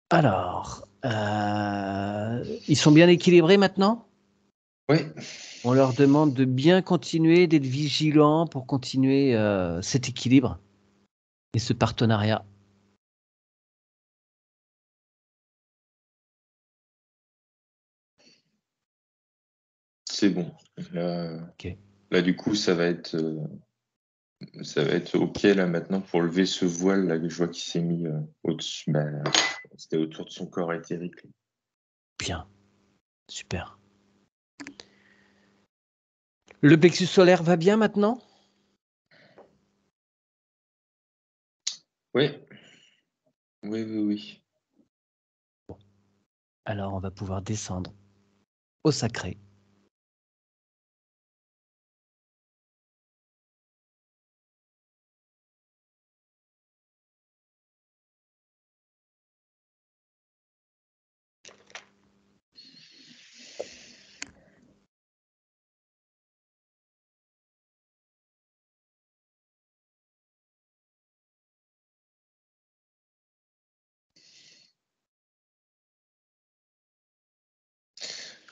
Alors, ils sont bien équilibrés maintenant? Ouais. On leur demande de bien continuer, d'être vigilants pour continuer cet équilibre et ce partenariat. C'est bon. Là, Ok. là, du coup, ça va être OK là maintenant pour lever ce voile là que je vois qui s'est mis au-dessus. Bah, c'était autour de son corps éthérique. Bien, super. Le plexus solaire va bien maintenant? Oui. Oui, oui, oui. Alors on va pouvoir descendre au sacré.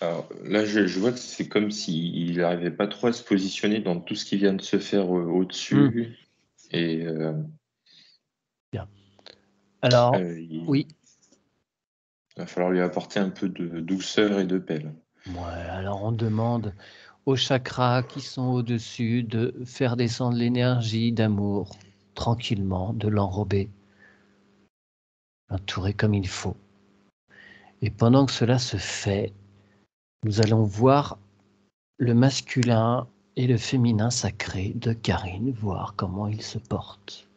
Alors là, je vois que c'est comme s'il n'arrivait pas trop à se positionner dans tout ce qui vient de se faire au-dessus. Et Bien. Alors, il oui. va falloir lui apporter un peu de douceur et de paix, là. Ouais, alors on demande aux chakras qui sont au-dessus de faire descendre l'énergie d'amour tranquillement, de l'enrober, l'entourer comme il faut. Et pendant que cela se fait, nous allons voir le masculin et le féminin sacré de Karine, voir comment ils se portent.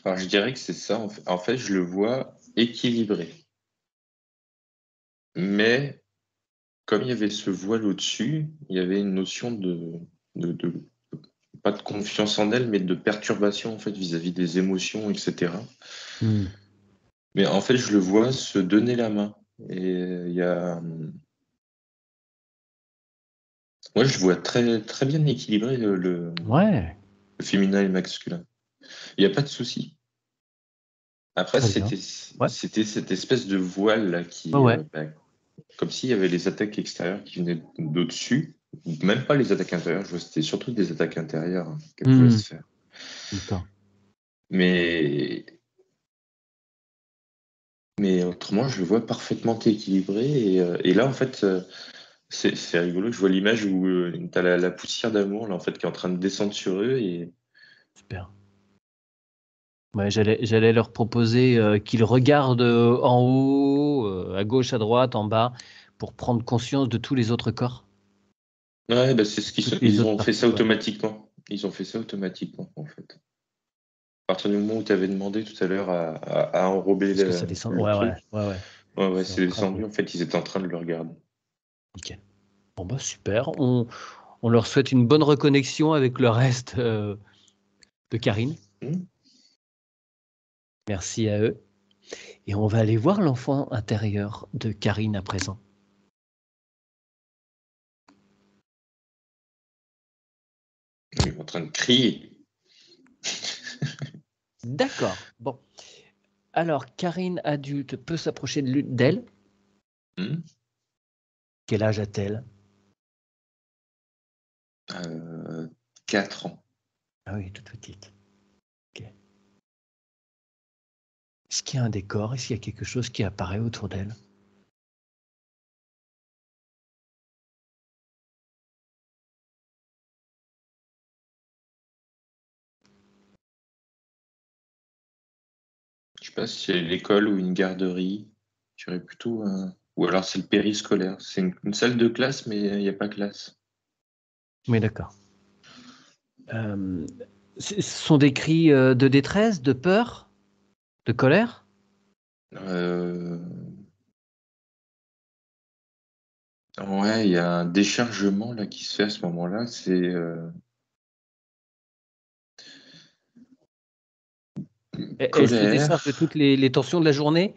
Alors je dirais que c'est ça. En fait, je le vois équilibré. Mais comme il y avait ce voile au-dessus, il y avait une notion de- pas de confiance en elle, mais de perturbation en fait vis-à-vis des émotions, etc. Mais en fait, je le vois se donner la main. Et il y a, moi, je vois très, très bien équilibré Ouais, le féminin et le masculin. Il n'y a pas de souci. Après, très bien. Ouais, c'était cette espèce de voile là ouais, qui, ouais. comme s'il y avait les attaques extérieures qui venaient d'au-dessus, même pas les attaques intérieures, je vois c'était surtout des attaques intérieures qu'elle pouvait se faire. D'accord. Mais, mais autrement, je le vois parfaitement équilibré. Et là, en fait, c'est rigolo. Je vois l'image où tu as la poussière d'amour là, en fait, qui est en train de descendre sur eux. Et Super. Ouais, j'allais leur proposer qu'ils regardent en haut, à gauche, à droite, en bas, pour prendre conscience de tous les autres corps, ouais, bah, c'est ce qu'ils toutes les ils autres ont fait parties. ça Ouais. automatiquement. Ils ont fait ça automatiquement, en fait. À partir du moment où tu avais demandé tout à l'heure à enrober Est-ce que ça descend? le Ouais, ouais, truc, ouais, ouais. ouais, ouais, C'est en c'est train descendu. de. En fait, ils étaient en train de le regarder. Nickel. Bon, bah, super. On leur souhaite une bonne reconnexion avec le reste de Karine. Hmm. Merci à eux. Et on va aller voir l'enfant intérieur de Karine à présent. Il est en train de crier. D'accord. Bon. Alors, Karine adulte peut s'approcher d'elle. Hmm. Quel âge a-t-elle? 4 ans. Ah oui, toute petite. Ok. Est-ce qu'il y a un décor? Est-ce qu'il y a quelque chose qui apparaît autour d'elle? Je sais pas si c'est l'école ou une garderie. Je dirais plutôt ou alors c'est le périscolaire. C'est une salle de classe, mais il n'y a pas classe. Oui, d'accord. Ce sont des cris de détresse, de peur, de colère? Ouais, il y a un déchargement là qui se fait à ce moment-là. C'est Elle se décharge de colère. toutes les tensions de la journée?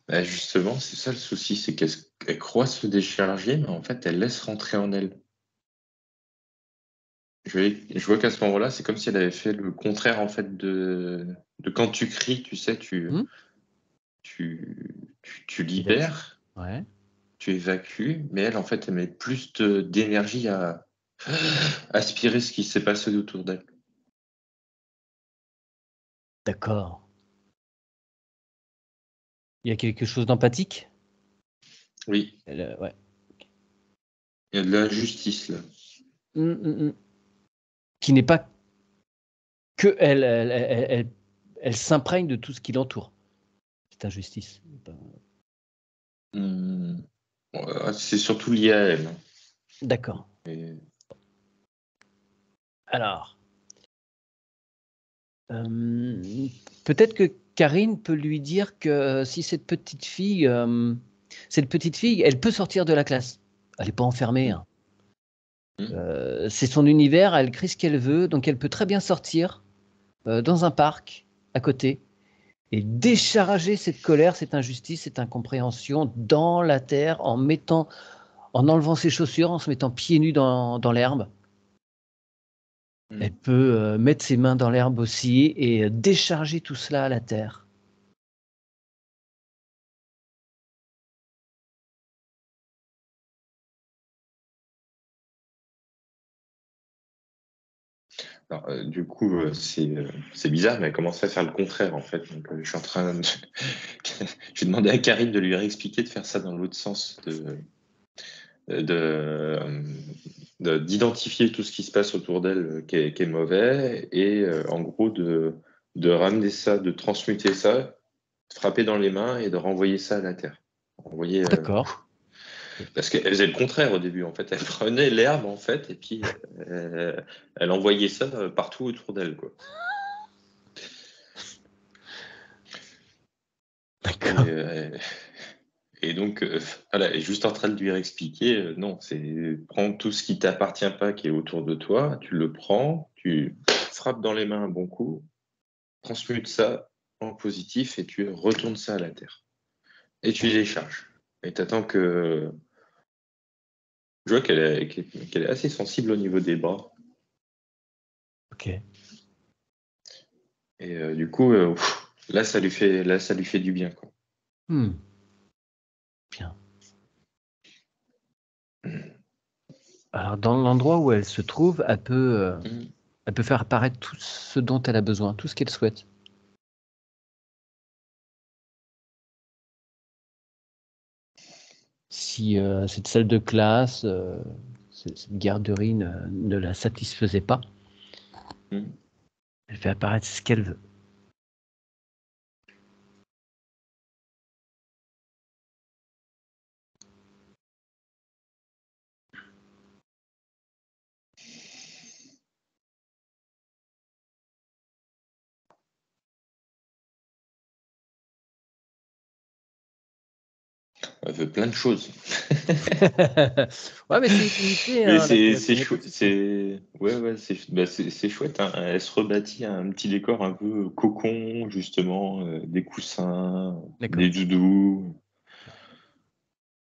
Bah, justement, c'est ça le souci, c'est qu'elle croit se décharger, mais en fait, elle laisse rentrer en elle. Je vois qu'à ce moment-là, c'est comme si elle avait fait le contraire en fait de quand tu cries, tu sais, Hmm. tu Tu laisses. libères, Ouais. tu évacues, mais elle, en fait, elle met plus d'énergie à aspirer ce qui s'est passé autour d'elle. D'accord. Il y a quelque chose d'empathique? Oui, Ouais. il y a de l'injustice là. Qui n'est pas que elle s'imprègne de tout ce qui l'entoure. Cette injustice. Hmm. C'est surtout lié à elle, hein. D'accord. Et- Alors, peut-être que Karine peut lui dire que si cette petite fille, elle peut sortir de la classe. Elle n'est pas enfermée, hein. C'est son univers, elle crée ce qu'elle veut, donc elle peut très bien sortir dans un parc à côté et décharger cette colère, cette injustice, cette incompréhension dans la terre en enlevant ses chaussures, en se mettant pieds nus dans l'herbe. Elle peut mettre ses mains dans l'herbe aussi et décharger tout cela à la terre. Alors, du coup, c'est bizarre, mais elle commence à faire le contraire en fait. Donc, je suis en train de... J'ai demandé à Karine de lui réexpliquer de faire ça dans l'autre sens, d'identifier tout ce qui se passe autour d'elle qui est mauvais et en gros de ramener ça, de transmuter ça, frapper dans les mains et de renvoyer ça à la terre. Envoyer, D'accord. parce qu'elle faisait le contraire au début en fait. Elle prenait l'herbe en fait et puis elle envoyait ça partout autour d'elle quoi. Et, D'accord. et donc, voilà, et juste en train de lui expliquer, non, c'est prendre tout ce qui t'appartient pas, qui est autour de toi, tu le prends, tu frappes dans les mains un bon coup, transmutes ça en positif et tu retournes ça à la terre. Et tu décharges. Et t'attends que... Je vois qu'elle est assez sensible au niveau des bras. Ok. Et du coup, là, ça lui fait du bien, quoi. Bien. Alors, dans l'endroit où elle se trouve, elle peut faire apparaître tout ce dont elle a besoin, tout ce qu'elle souhaite. Si cette salle de classe, cette garderie ne la satisfaisait pas, elle fait apparaître ce qu'elle veut. Elle veut plein de choses. Ouais, mais c'est illimité, Mais hein, la cinématique. c'est chouette, hein. Elle se rebâtit un petit décor un peu cocon, justement, des coussins, D'accord. des doudous.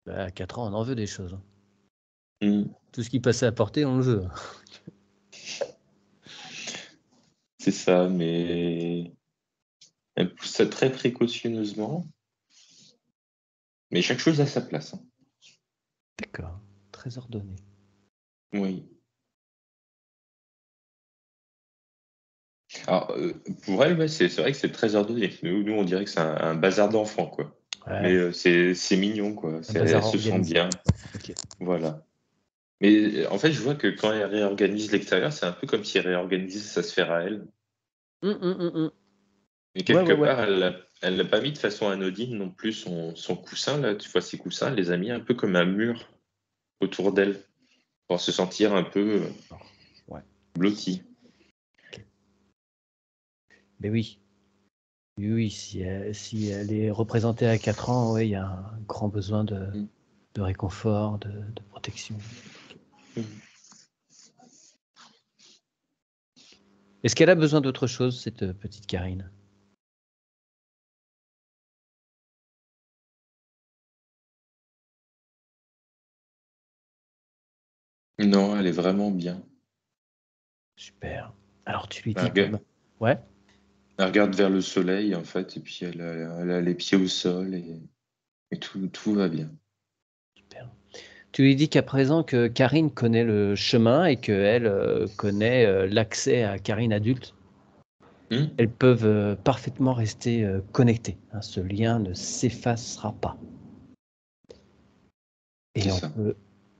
Bah, à 4 ans, on en veut des choses, hein. Mm. Tout ce qui passait à porter, on le veut. C'est ça, mais elle pousse ça très précautionneusement. Mais chaque chose a sa place, hein. D'accord. Très ordonné. Oui. Alors, pour elle, ouais, c'est vrai que c'est très ordonné. Nous, on dirait que c'est un bazar d'enfants, quoi. Mais Ouais, c'est mignon, quoi. un Elle bazar se sent organisé. bien. Ok. Voilà. Mais en fait, je vois que quand elle réorganise l'extérieur, c'est un peu comme si elle réorganisait sa sphère à elle. Hum. Mais Ouais, quelque ouais, ouais. part, elle l'a pas mis de façon anodine non plus, son coussin, là. Tu vois, ses coussins, elle les a mis un peu comme un mur autour d'elle pour se sentir un peu Ouais. blottie. Ok. Mais oui. Oui, oui, si elle est représentée à 4 ans, ouais, il y a un grand besoin Mm. de réconfort, de protection. Mm. Est-ce qu'elle a besoin d'autre chose, cette petite Karine? Non, elle est vraiment bien. Super. Alors tu lui Elle dis regarde, ouais, elle regarde vers le soleil, en fait, et puis elle a les pieds au sol et tout va bien. super. Tu lui dis qu'à présent que Karine connaît le chemin et qu'elle connaît l'accès à Karine adulte, Mm. elles peuvent parfaitement rester connectées, hein. Ce lien ne s'effacera pas. C'est Et on ça. peut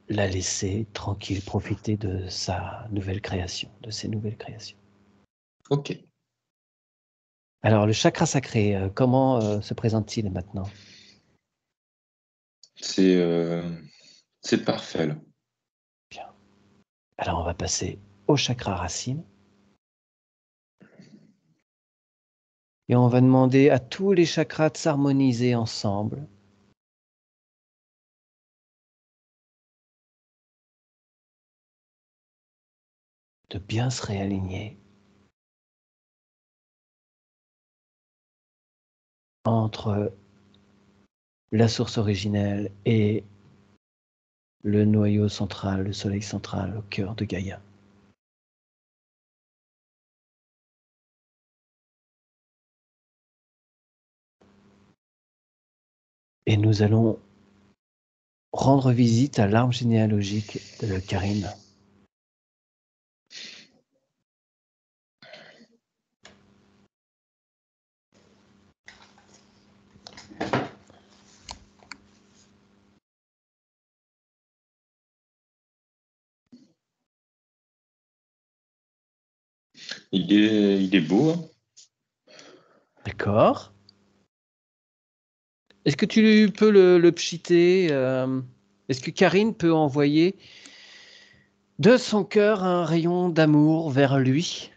la laisser tranquille profiter de sa nouvelle création, de ses nouvelles créations. Ok. Alors, le chakra sacré, comment se présente-t-il maintenant? C'est c'est parfait, là. Bien. Alors, on va passer au chakra racine et on va demander à tous les chakras de s'harmoniser ensemble. De bien se réaligner entre la source originelle et le noyau central, le soleil central au cœur de Gaïa. Et nous allons rendre visite à l'arbre généalogique de Karine. Il est beau, hein. D'accord. Est-ce que tu peux le pchiter est-ce que Karine peut envoyer de son cœur un rayon d'amour vers lui?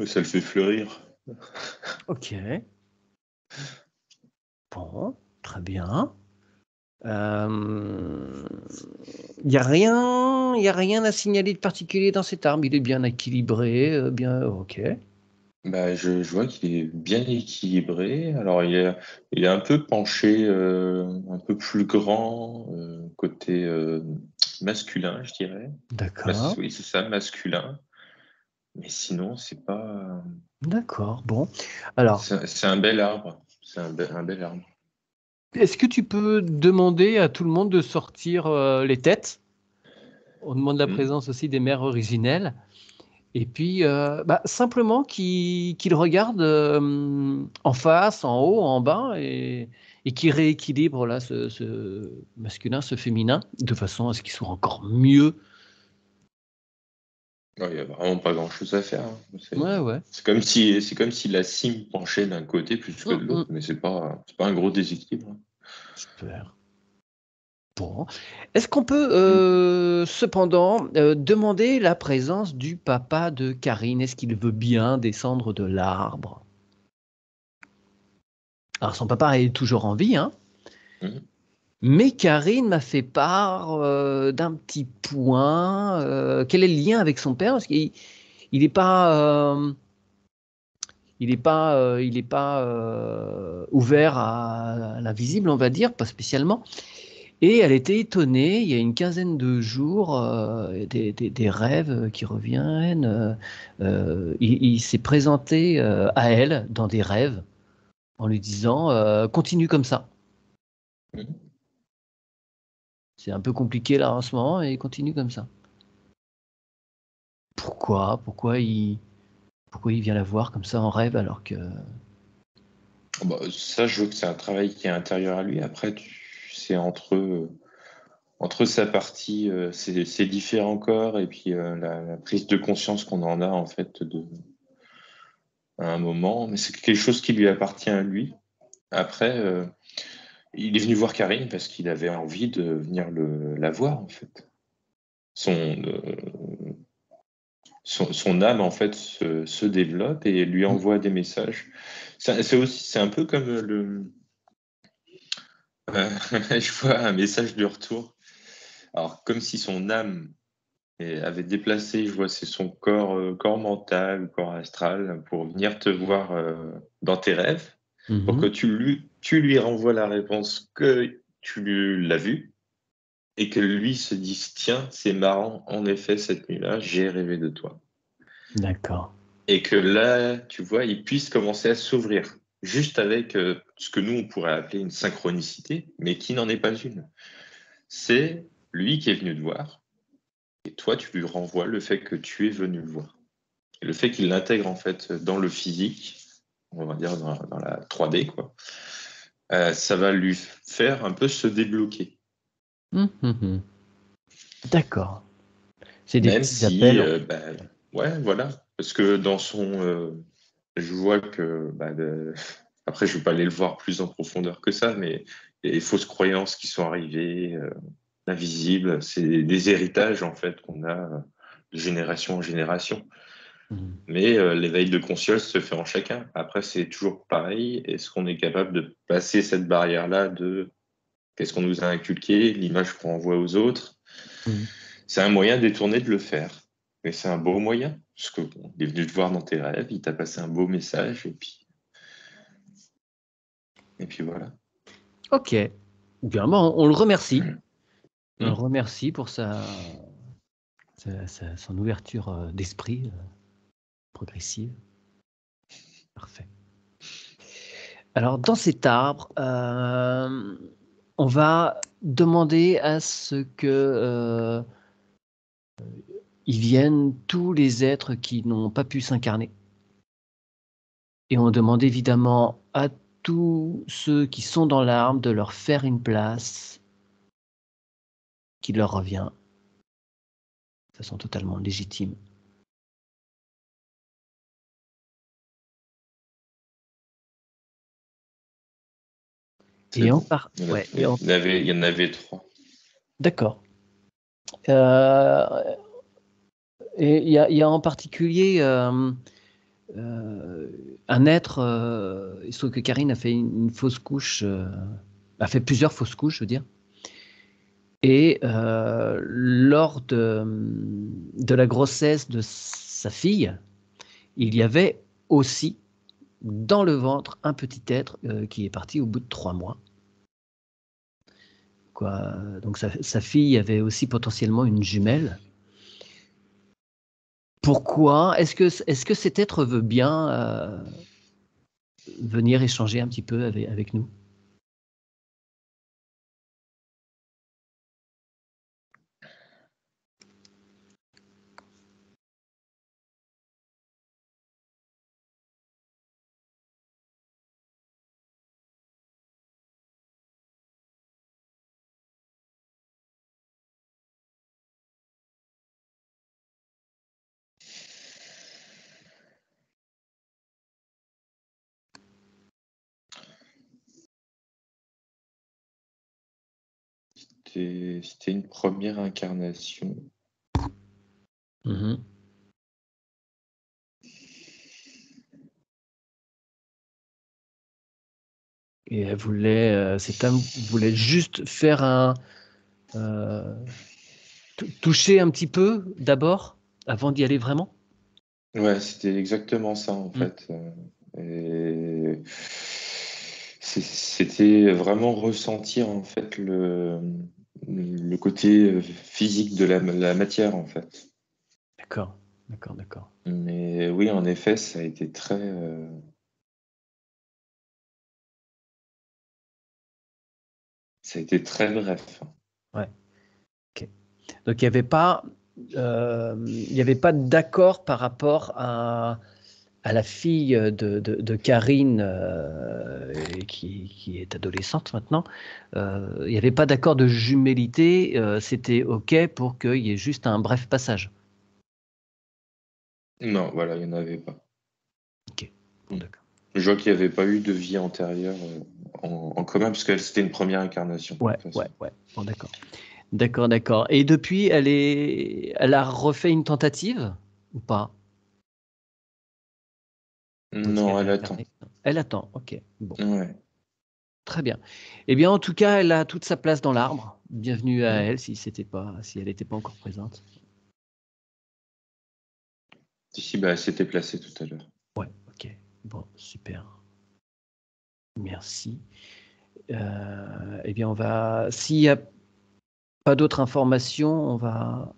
Ça le fait fleurir. Ok. Bon, très bien. Il y a rien à signaler de particulier dans cet arbre. Il est bien équilibré, bien. Ok. Bah, je vois qu'il est bien équilibré. Alors, il est un peu penché, un peu plus grand, côté masculin, je dirais. D'accord. Oui, c'est ça, masculin. Mais sinon, c'est pas. D'accord. Bon. Alors, C'est un bel arbre. C'est un bel arbre. est-ce que tu peux demander à tout le monde de sortir les têtes? On demande la Hmm. présence aussi des mères originelles. Et puis, simplement qu'ils regardent en face, en haut, en bas, et qu'ils rééquilibrent là, ce masculin, ce féminin, de façon à ce qu'ils soient encore mieux. Ouais, il n'y a vraiment pas grand-chose à faire, hein. Ouais, ouais. C'est comme si la cime penchait d'un côté plus que de l'autre, Mm. mais c'est pas un gros déséquilibre, hein. Super. Bon. Est-ce qu'on peut Hmm. cependant demander la présence du papa de Karine? Est-ce qu'il veut bien descendre de l'arbre? Alors, son papa est toujours en vie, hein? Hmm. Mais Karine m'a fait part d'un petit point. Quel est le lien avec son père? Parce qu'il il n'est pas, il est pas ouvert à l'invisible, on va dire, pas spécialement. Et elle était étonnée, il y a une quinzaine de jours, des rêves qui reviennent. Il s'est présenté à elle dans des rêves en lui disant continue comme ça. Hmm. C'est un peu compliqué là en ce moment et continue comme ça. Pourquoi il vient la voir comme ça en rêve alors que... Bah, ça, je vois que c'est un travail qui est intérieur à lui. Après, c'est entre sa partie, ses différents corps, et puis la prise de conscience qu'on en a, en fait, à un moment. Mais c'est quelque chose qui lui appartient à lui. Après, il est venu voir Karine parce qu'il avait envie de venir la voir, en fait. Son, euh, son âme, en fait, se développe et lui envoie des messages. C'est un peu comme je vois un message de retour. Alors, comme si son âme avait déplacé, je vois, c'est son corps mental, corps astral, pour venir te voir dans tes rêves, pour que Mhm. tu lui renvoies la réponse que l'as vue, et que lui se dise, tiens, c'est marrant, en effet, cette nuit-là, j'ai rêvé de toi. D'accord. Et que là, tu vois, il puisse commencer à s'ouvrir, juste avec ce que nous, on pourrait appeler une synchronicité, mais qui n'en est pas une. C'est lui qui est venu te voir, et toi, tu lui renvoies le fait que tu es venu le voir. Et le fait qu'il l'intègre en fait dans le physique, on va dire dans la 3D, quoi, ça va lui faire un peu se débloquer. Mhm. D'accord. C'est des Même petits si, appels. ouais, voilà. Parce que dans je vois que, après, je ne vais pas aller le voir plus en profondeur que ça, mais les fausses croyances qui sont arrivées, invisibles, c'est des héritages en fait qu'on a de génération en génération. Mhm. Mais l'éveil de conscience se fait en chacun. Après, c'est toujours pareil. Est-ce qu'on est capable de passer cette barrière-là de qu'est-ce qu'on nous a inculqué, l'image qu'on envoie aux autres? Mhm. C'est un moyen détourné de le faire. Mais c'est un beau moyen. Parce que bon, il est venu te voir dans tes rêves, il t'a passé un beau message, et puis voilà. Ok. Bien, bon, on le remercie. Mm. On le Mm. remercie pour son ouverture d'esprit progressive. Parfait. Alors, dans cet arbre, on va demander à ce que ils viennent tous les êtres qui n'ont pas pu s'incarner. Et on demande évidemment à tous ceux qui sont dans l'arbre de leur faire une place qui leur revient de façon totalement légitime. C'est Et en bon. part, Il y en a- ouais, et en- il y en avait trois. d'accord. Euh, et il y a en particulier euh, un être. Il se trouve que Karine a fait une fausse couche, a fait plusieurs fausses couches, je veux dire. Et lors de la grossesse de sa fille, il y avait aussi dans le ventre un petit être qui est parti au bout de 3 mois. Quoi. Donc sa fille avait aussi potentiellement une jumelle. Pourquoi? Est-ce que cet être veut bien venir échanger un petit peu avec nous? C'était une première incarnation. Mhm. Et cette âme voulait juste faire euh, toucher un petit peu d'abord, avant d'y aller vraiment. Ouais, c'était exactement ça en Mm. fait. Et c'était vraiment ressentir en fait le côté physique de la matière en fait. D'accord, d'accord, d'accord. Mais oui, en effet, ça a été très bref. Ouais, ok. Donc il n'y avait pas il n'y avait pas d'accord par rapport à la fille de Karine, qui est adolescente maintenant. Il n'y avait pas d'accord de jumélité. C'était OK pour qu'il y ait juste un bref passage. Non, voilà, il n'y en avait pas. OK. Bon, d'accord. Je vois qu'il n'y avait pas eu de vie antérieure en commun, puisqu'elle, c'était une première incarnation. de Ouais, toute façon. ouais. Bon, d'accord. D'accord. Et depuis, elle a refait une tentative ou pas? Ou est-ce Non, qu'elle est elle attend. incarnée? Non. Elle attend. OK. Bon. Ouais. Très bien. Eh bien, en tout cas, elle a toute sa place dans l'arbre. Bienvenue à Mm. elle si elle n'était pas encore présente. Ici, bah, elle s'était placée tout à l'heure. Ouais, OK. Bon, super. Merci. Eh bien, s'il n'y a pas d'autres informations, on va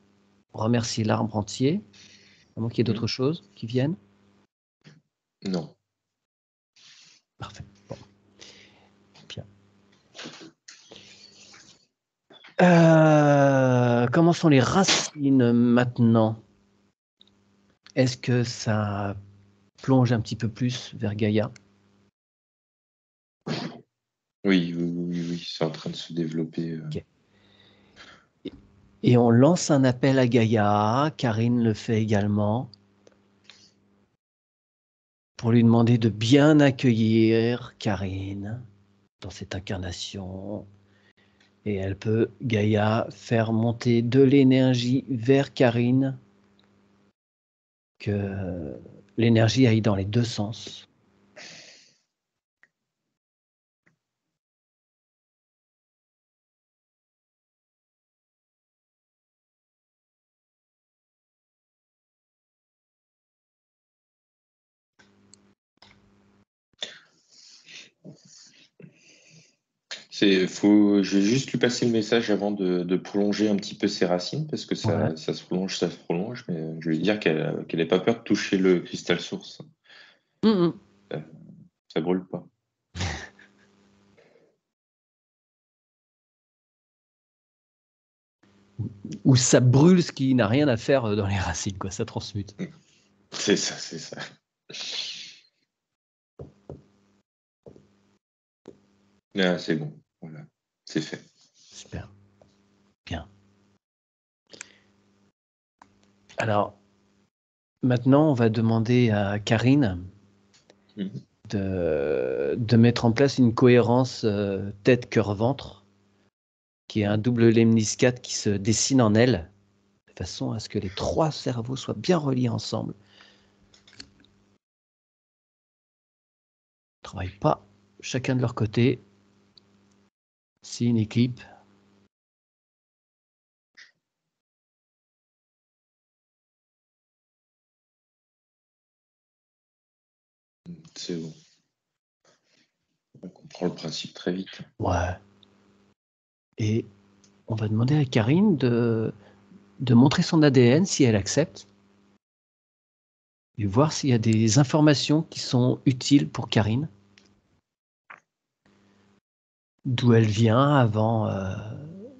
remercier l'arbre entier. À moins qu'il y ait d'autres choses qui viennent. Non. Parfait. Bon. Bien. Comment sont les racines maintenant? Est-ce que ça plonge un petit peu plus vers Gaïa? Oui, c'est en train de se développer. Ok. Et on lance un appel à Gaïa, Karine le fait également, pour lui demander de bien accueillir Karine dans cette incarnation. Et elle peut, Gaïa, faire monter de l'énergie vers Karine, que l'énergie aille dans les deux sens. Je vais juste lui passer le message avant de prolonger un petit peu ses racines, parce que Ouais. ça se prolonge, mais je vais lui dire qu'elle n'ait pas peur de toucher le cristal source. Ça brûle pas. Ou ça brûle ce qui n'a rien à faire dans les racines, quoi. Ça transmute. C'est ça. Là, c'est bon. Voilà. C'est fait. Super. Bien. Alors, maintenant, on va demander à Karine de mettre en place une cohérence tête, cœur, ventre, qui est un double lemniscate qui se dessine en elle, de façon à ce que les trois cerveaux soient bien reliés ensemble. Ils ne travaillent pas chacun de leur côté. C'est une équipe. C'est bon. On comprend le principe très vite. Ouais. Et on va demander à Karine de montrer son ADN si elle accepte. Et voir s'il y a des informations qui sont utiles pour Karine. D'où elle vient avant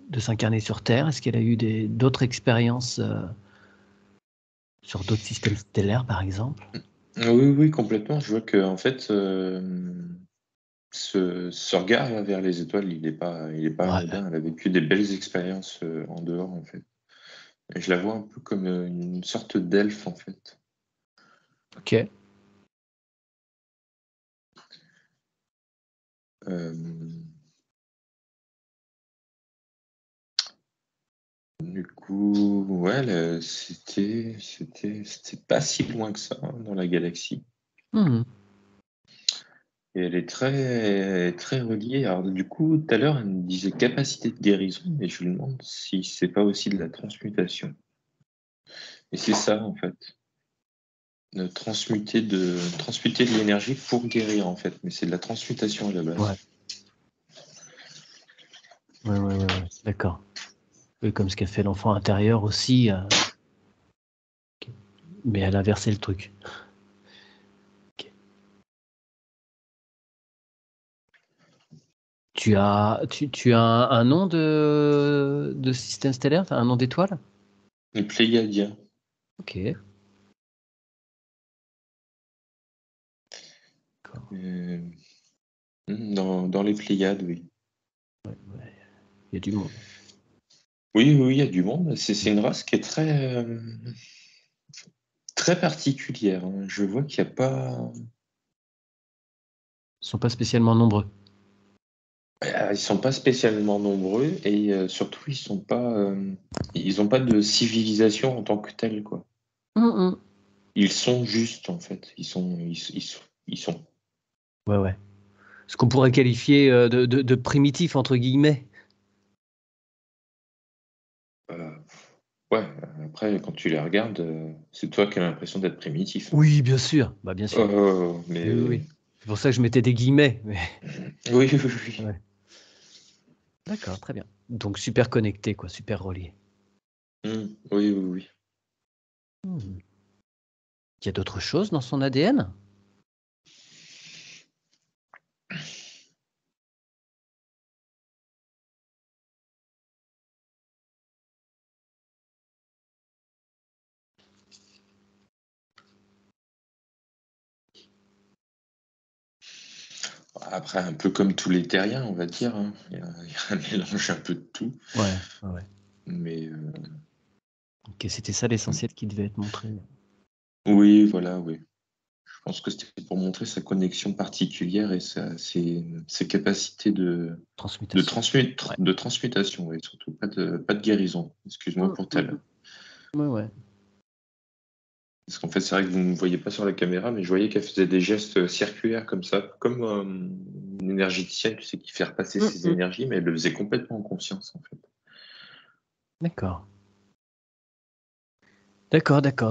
de s'incarner sur Terre. Est-ce qu'elle a eu d'autres expériences sur d'autres systèmes stellaires, par exemple? Oui, complètement. Je vois que en fait, ce regard là, vers les étoiles, il est pas anodin. Elle a vécu des belles expériences en dehors, en fait. Et je la vois un peu comme une sorte d'elfe, en fait. Ok. Du coup, ouais, c'était pas si loin que ça dans la galaxie. Et elle est très reliée. Alors, du coup, tout à l'heure, elle me disait capacité de guérison, mais je lui demande si c'est pas aussi de la transmutation. Et c'est ça, en fait. De transmuter de l'énergie pour guérir, en fait. Mais c'est de la transmutation à la base. Ouais. D'accord. Oui, comme ce qu'a fait l'enfant intérieur aussi. Mais elle a inversé le truc. Okay. Tu as un nom de système stellaire, un nom d'étoile? Les Pléiadiens. Ok. D'accord. Dans les Pléiades, oui. Il y a du monde. Oui, il y a du monde. C'est une race qui est très particulière, hein. Je vois qu'il n'y a pas. Ils ne sont pas spécialement nombreux. Ils sont pas spécialement nombreux et surtout ils n'ont pas de civilisation en tant que telle, quoi. Ils sont juste en fait. Ils sont. Ouais. Ce qu'on pourrait qualifier de primitif, entre guillemets. Ouais. Après, quand tu les regardes, c'est toi qui as l'impression d'être primitif. Oui, bien sûr. Bah, bien sûr. Mais Oui. C'est pour ça que je mettais des guillemets. Mais... oui. Ouais. D'accord, très bien. Donc super connecté, quoi, super relié. Oui. Il y a d'autres choses dans son ADN? Après, un peu comme tous les terriens, on va dire, hein. Il y a un mélange un peu de tout. Ouais. Mais Ok, c'était ça l'essentiel qui devait être montré. oui, voilà, oui. Je pense que c'était pour montrer sa connexion particulière et ses capacités de Transmutation. transmutation, oui, surtout pas de guérison. Excuse-moi pour tel. Ouais. Parce qu'en fait, c'est vrai que vous ne me voyez pas sur la caméra, mais je voyais qu'elle faisait des gestes circulaires comme ça, comme une énergéticienne, tu sais, qui fait repasser ses énergies, mais elle le faisait complètement en conscience, en fait. D'accord.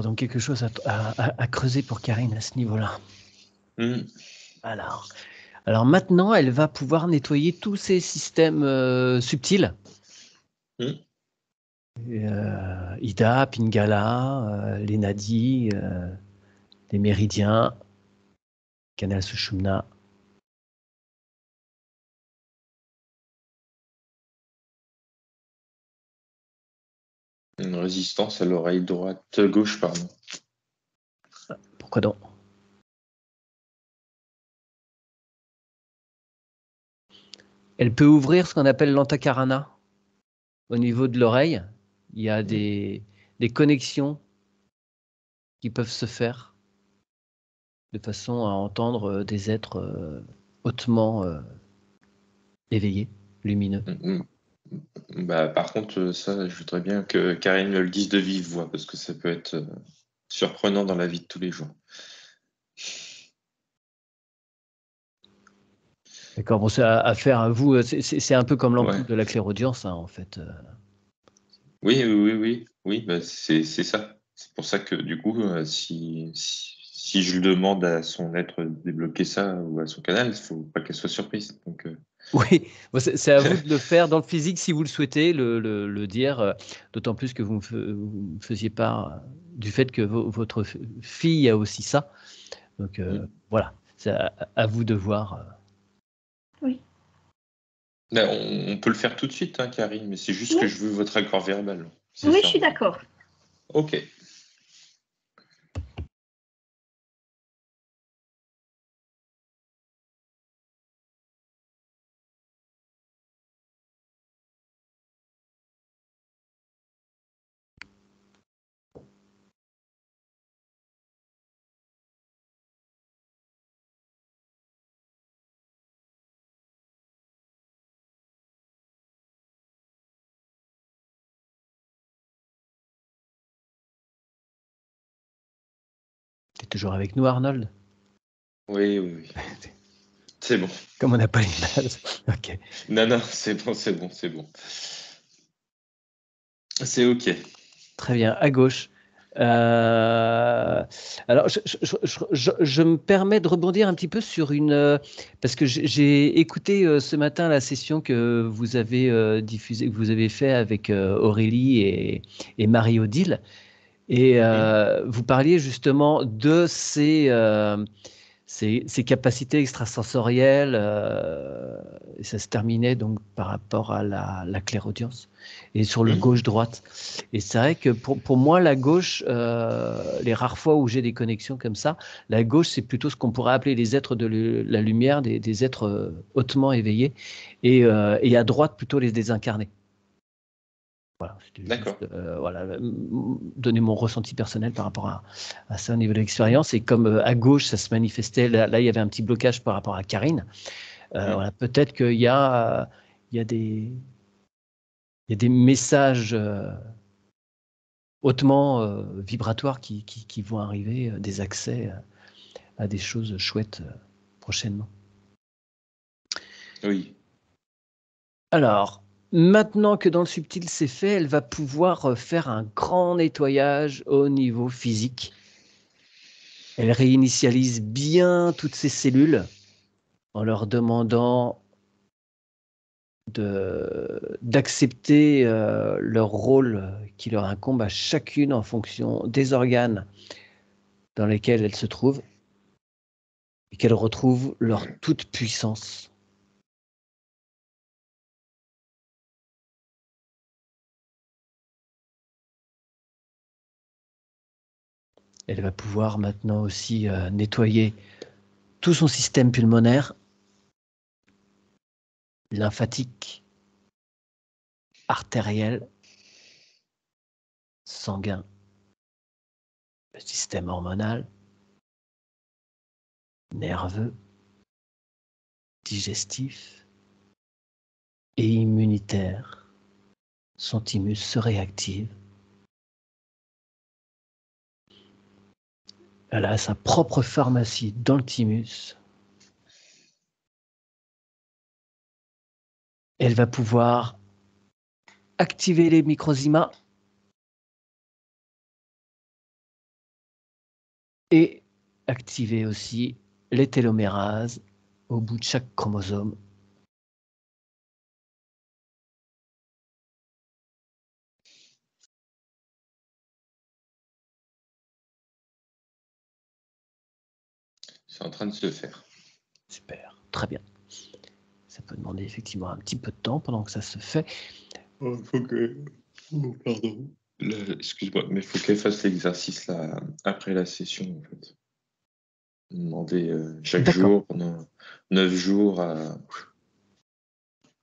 Donc quelque chose à creuser pour Karine à ce niveau-là. Alors maintenant, elle va pouvoir nettoyer tous ces systèmes subtils. Ida, Pingala, les nadis, les méridiens, canal Sushumna. Une résistance à l'oreille gauche, pardon. Pourquoi donc? Elle peut ouvrir ce qu'on appelle l'antakarana. Au niveau de l'oreille, il y a des connexions qui peuvent se faire de façon à entendre des êtres hautement éveillés, lumineux. Bah, par contre, ça, je voudrais bien que Karine me le dise de vive voix, parce que ça peut être surprenant dans la vie de tous les jours. D'accord, bon, c'est à faire à vous. C'est un peu comme l'ampoule de la clairaudience, hein, en fait. Oui, bah, c'est ça. C'est pour ça que du coup, si je demande à son être de débloquer ça ou à son canal, il ne faut pas qu'elle soit surprise. Donc, Oui, bon, c'est à vous de le faire dans le physique si vous le souhaitez, le dire, d'autant plus que vous me faisiez part du fait que votre fille a aussi ça. Donc voilà, c'est à vous de voir. Oui. Là, on peut le faire tout de suite, hein, Karine, mais c'est juste que je veux votre accord verbal. Oui, ça. je suis d'accord. Ok. Tu es toujours avec nous, Arnold? Oui. C'est bon. Comme on n'a pas l'image. Ok. Non, c'est bon. C'est ok. Très bien, à gauche. Alors, je me permets de rebondir un petit peu sur parce que j'ai écouté ce matin la session que vous avez diffusée, que vous avez fait avec Aurélie et Marie-Odile, et vous parliez justement de ses capacités extrasensorielles, et ça se terminait donc par rapport à la clairaudience, et sur le gauche-droite. Et c'est vrai que pour moi, la gauche, les rares fois où j'ai des connexions comme ça, la gauche, c'est plutôt ce qu'on pourrait appeler les êtres de la lumière, des êtres hautement éveillés, et à droite, plutôt les désincarnés. Voilà, c'était D'accord. juste donner mon ressenti personnel par rapport à ça au niveau de l'expérience. Et comme à gauche, ça se manifestait, là, il y avait un petit blocage par rapport à Karine. Voilà, peut-être qu'il y a des messages hautement vibratoires qui vont arriver, des accès à des choses chouettes prochainement. Oui. Alors, maintenant que dans le subtil c'est fait, elle va pouvoir faire un grand nettoyage au niveau physique. Elle réinitialise bien toutes ses cellules en leur demandant d'accepter leur rôle qui leur incombe à chacune en fonction des organes dans lesquels elles se trouvent, et qu'elles retrouvent leur toute puissance. Elle va pouvoir maintenant aussi nettoyer tout son système pulmonaire, lymphatique, artériel, sanguin, le système hormonal, nerveux, digestif et immunitaire. Son thymus se réactive. Elle a sa propre pharmacie dans le thymus. Elle va pouvoir activer les microzymas et activer aussi les télomérases au bout de chaque chromosome. C'est en train de se faire. Super, très bien. Ça peut demander effectivement un petit peu de temps pendant que ça se fait. Faut que... Oh, pardon. Excuse-moi, mais il faut qu'elle fasse l'exercice là après la session en fait. Demander chaque jour pendant 9 jours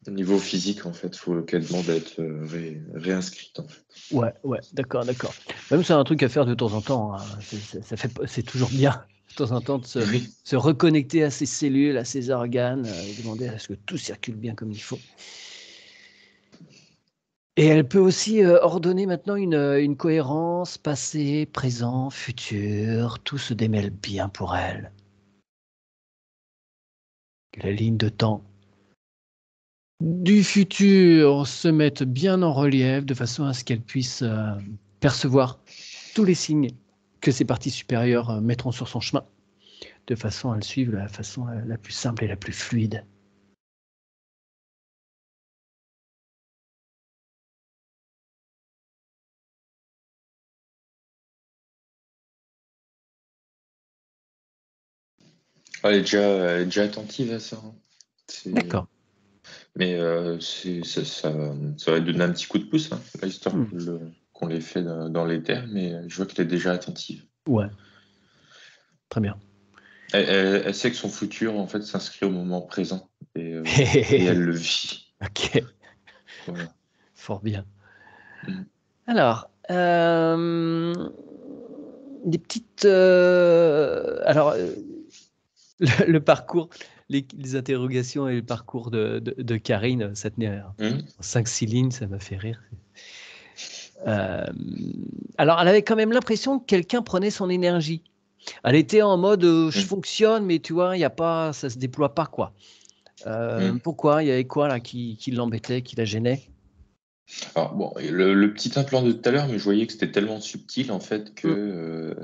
au niveau physique en fait, il faut qu'elle demande à être réinscrite en fait. Ouais, d'accord. Même c'est un truc à faire de temps en temps. Hein. C'est toujours bien de temps en temps de se reconnecter à ses cellules, à ses organes, et demander à ce que tout circule bien comme il faut. Et elle peut aussi ordonner maintenant une cohérence passé, présent, futur. Tout se démêle bien pour elle. Que la ligne de temps du futur se mette bien en relief de façon à ce qu'elle puisse percevoir tous les signes que ses parties supérieures mettront sur son chemin, de façon à le suivre de la façon la plus simple et la plus fluide. Elle est déjà attentive à ça. Hein. D'accord. Mais ça va donner un petit coup de pouce, hein, l'histoire qu'on les fait dans les terres, mais je vois qu'elle est déjà attentive. Ouais. Très bien. Elle sait que son futur, en fait, s'inscrit au moment présent et elle le vit. Ok. Voilà. Fort bien. Alors, des petites... alors, le parcours, les interrogations et le parcours de Karine, ça tenait en 5-6 lignes, ça m'a fait rire. Alors, elle avait quand même l'impression que quelqu'un prenait son énergie. Elle était en mode je fonctionne, mais tu vois, y a pas, ça se déploie pas, quoi. Pourquoi? Il y avait quoi là qui l'embêtait, qui la gênait? Alors, bon, le petit implant de tout à l'heure, mais je voyais que c'était tellement subtil en fait que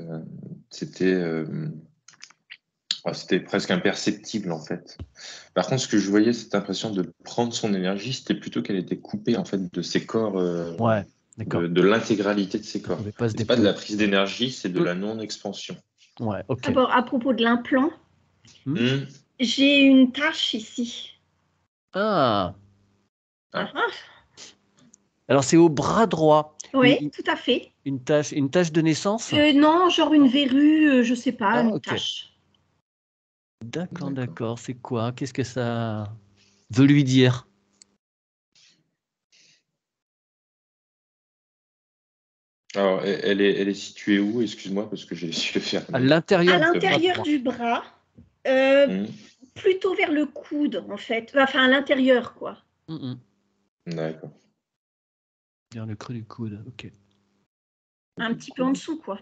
c'était presque imperceptible en fait. Par contre, ce que je voyais, cette impression de prendre son énergie, c'était plutôt qu'elle était coupée en fait de ses corps, Ouais, d'accord. de l'intégralité de ses corps. pouvait pas se C'est pas de la déployer. prise d'énergie, c'est de la non-expansion. Ouais, ok. D'abord, à propos de l'implant, J'ai une tache ici. Ah, Ah. alors c'est au bras droit. Oui, tout à fait. Une tache de naissance? Non, genre une verrue, je sais pas, une ok. tache. D'accord. C'est quoi? Qu'est-ce que ça veut lui dire? Alors, elle est située où? Excuse-moi, parce que j'ai su le faire. À l'intérieur. À l'intérieur du bras, plutôt vers le coude, en fait. Enfin, à l'intérieur, quoi. D'accord. Vers le creux du coude, ok. Un petit peu en dessous, quoi.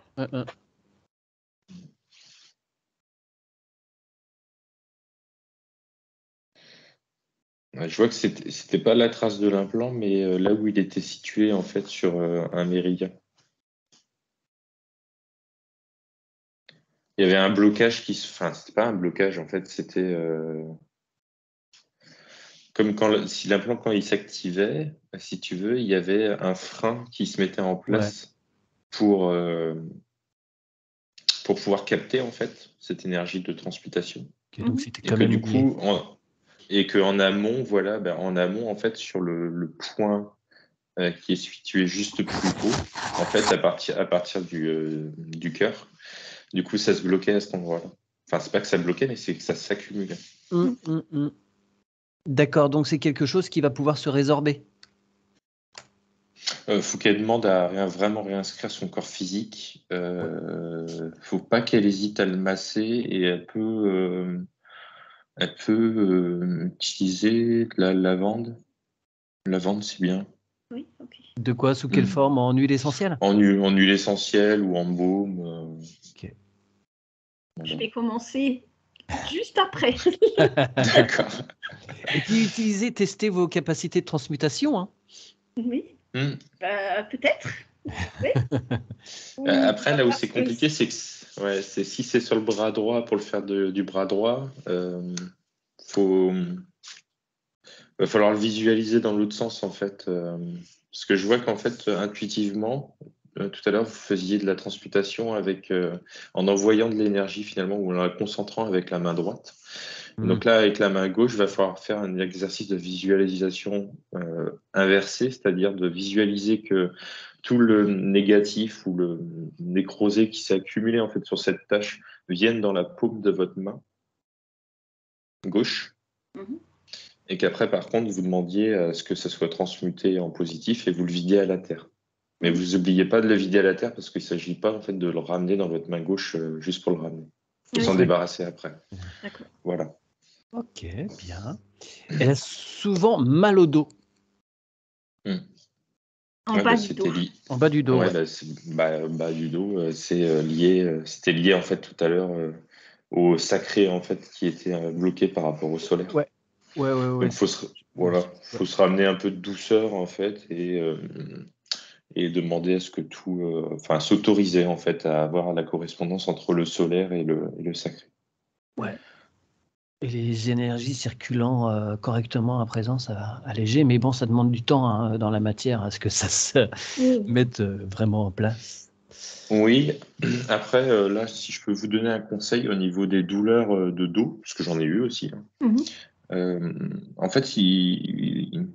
Je vois que c'était pas la trace de l'implant, mais là où il était situé, en fait, sur un méridien. Il y avait un blocage Enfin, c'était pas un blocage, en fait, c'était comme si l'implant, quand il s'activait, si tu veux, il y avait un frein qui se mettait en place pour pouvoir capter, en fait, cette énergie de transmutation. Okay, donc c'était Et quand que même du lié. coup, et qu'en amont, voilà, en amont, en fait, sur le point qui est situé juste plus haut, en fait, à partir du cœur. Du coup, ça se bloquait à cet endroit-là. Enfin, c'est pas que ça bloquait, mais c'est que ça s'accumulait. D'accord, donc c'est quelque chose qui va pouvoir se résorber. Faut qu'elle demande à vraiment réinscrire son corps physique. Faut pas qu'elle hésite à le masser et elle peut utiliser de la lavande. Lavande, c'est bien. Oui, ok. De quoi? Sous quelle forme? En huile essentielle? En huile essentielle ou en baume. Ok. Je vais commencer juste après. D'accord. Et puis tester vos capacités de transmutation. Hein. Oui. Peut-être. Oui. Après, là où c'est compliqué, c'est que si c'est sur le bras droit pour le faire du bras droit, va falloir le visualiser dans l'autre sens, en fait. Parce que je vois qu'en fait, intuitivement, tout à l'heure, vous faisiez de la transmutation en envoyant de l'énergie finalement ou en la concentrant avec la main droite. Donc là, avec la main gauche, il va falloir faire un exercice de visualisation inversé, c'est-à-dire de visualiser que tout le négatif ou le nécrosé qui s'est accumulé en fait sur cette tâche vienne dans la paume de votre main gauche. Et qu'après, par contre, vous demandiez à ce que ça soit transmuté en positif et vous le vidiez à la terre. Mais vous n'oubliez pas de le vider à la terre parce qu'il ne s'agit pas en fait de le ramener dans votre main gauche juste pour le ramener. Il faut s'en débarrasser après. D'accord. Voilà. Ok, bien. Elle a souvent mal au dos. En bas du dos. En bas du dos. Ouais. Bas du dos, c'est lié. C'était lié en fait tout à l'heure au sacré en fait qui était bloqué par rapport au solaire. Ouais. Donc faut se ramener un peu de douceur en fait et demander à ce que s'autoriser en fait à avoir la correspondance entre le solaire et le sacré. Ouais. Et les énergies circulant correctement à présent, ça va alléger, mais bon, ça demande du temps dans la matière à ce que ça se mette vraiment en place. Oui, après, là, si je peux vous donner un conseil au niveau des douleurs de dos, parce que j'en ai eu aussi. En fait, il